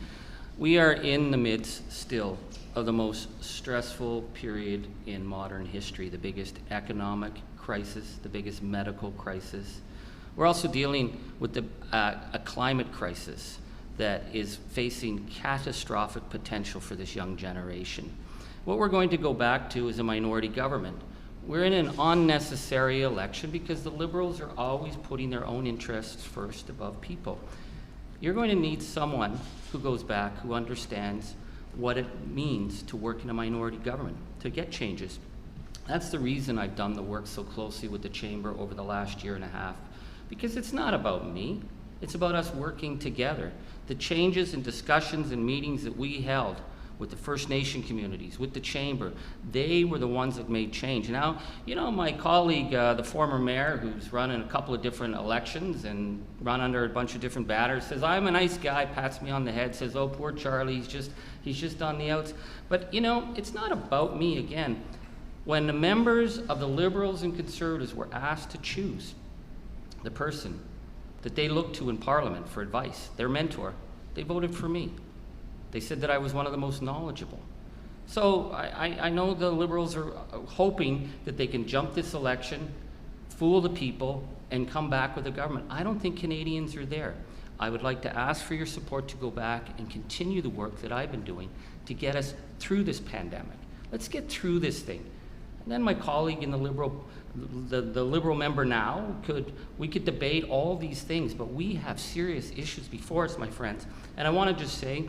We are in the midst still of the most stressful period in modern history, the biggest economic crisis, the biggest medical crisis. We're also dealing with a climate crisis that is facing catastrophic potential for this young generation. What we're going to go back to is a minority government. We're in an unnecessary election because the Liberals are always putting their own interests first above people. You're going to need someone who goes back, who understands what it means to work in a minority government, to get changes. That's the reason I've done the work so closely with the Chamber over the last year and a half, because it's not about me, it's about us working together. The changes and discussions and meetings that we held with the First Nation communities, with the Chamber, they were the ones that made change. Now, you know, my colleague, the former mayor, who's run in a couple of different elections and run under a bunch of different batters, says, I'm a nice guy, pats me on the head, says, oh, poor Charlie, he's just on the outs. But, you know, it's not about me again. When the members of the Liberals and Conservatives were asked to choose the person that they looked to in Parliament for advice, their mentor, they voted for me. They said that I was one of the most knowledgeable. So I know the Liberals are hoping that they can jump this election, fool the people, and come back with a government. I don't think Canadians are there. I would like to ask for your support to go back and continue the work that I've been doing to get us through this pandemic. Let's get through this thing. And then my colleague in the Liberal member now, we could debate all these things, but we have serious issues before us, my friends. And I want to just say,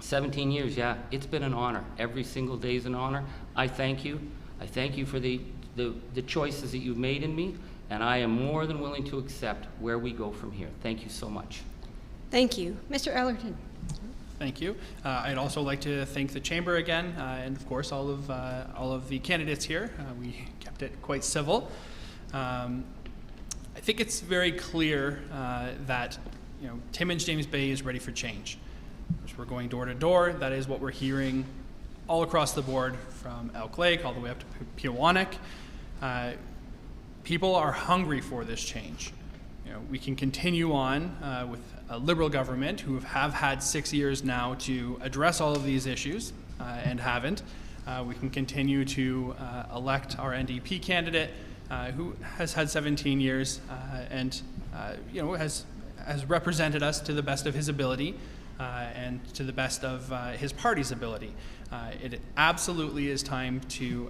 17 years, yeah, it's been an honor. Every single day is an honor. I thank you. I thank you for the choices that you've made in me, and I am more than willing to accept where we go from here. Thank you so much. Thank you. Mr. Ellerton. Thank you. I'd also like to thank the Chamber again, and of course all of the candidates here. We kept it quite civil. I think it's very clear that Timmins James Bay is ready for change. We're going door to door. That is what we're hearing all across the board, from Elk Lake all the way up to Pewanak. People are hungry for this change. We can continue on with a Liberal government who have had 6 years now to address all of these issues and haven't. We can continue to elect our NDP candidate who has had 17 years and has represented us to the best of his ability. And to the best of his party's ability. It absolutely is time to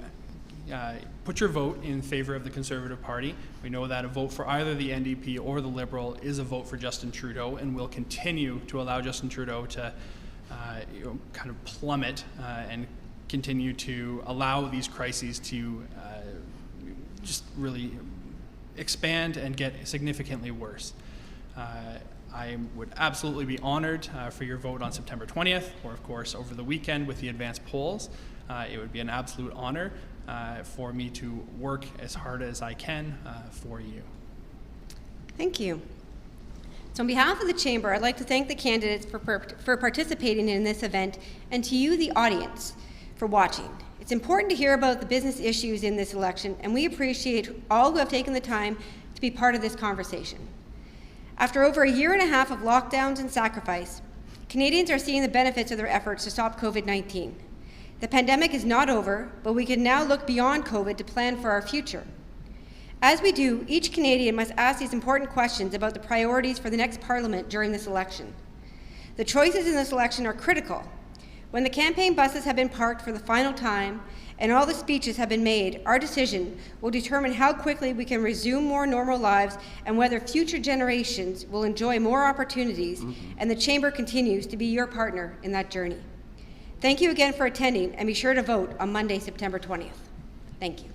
put your vote in favor of the Conservative Party. We know that a vote for either the NDP or the Liberal is a vote for Justin Trudeau, and we'll continue to allow Justin Trudeau to kind of plummet and continue to allow these crises to just really expand and get significantly worse. I would absolutely be honored for your vote on September 20th, or of course over the weekend with the advanced polls. It would be an absolute honor for me to work as hard as I can for you. Thank you. So on behalf of the Chamber, I'd like to thank the candidates for participating in this event, and to you, the audience, for watching. It's important to hear about the business issues in this election, and we appreciate all who have taken the time to be part of this conversation. After over a year and a half of lockdowns and sacrifice, Canadians are seeing the benefits of their efforts to stop COVID-19. The pandemic is not over, but we can now look beyond COVID to plan for our future. As we do, each Canadian must ask these important questions about the priorities for the next Parliament during this election. The choices in this election are critical. When the campaign buses have been parked for the final time and all the speeches have been made, our decision will determine how quickly we can resume more normal lives and whether future generations will enjoy more opportunities, and the Chamber continues to be your partner in that journey. Thank you again for attending, and be sure to vote on Monday, September 20th. Thank you.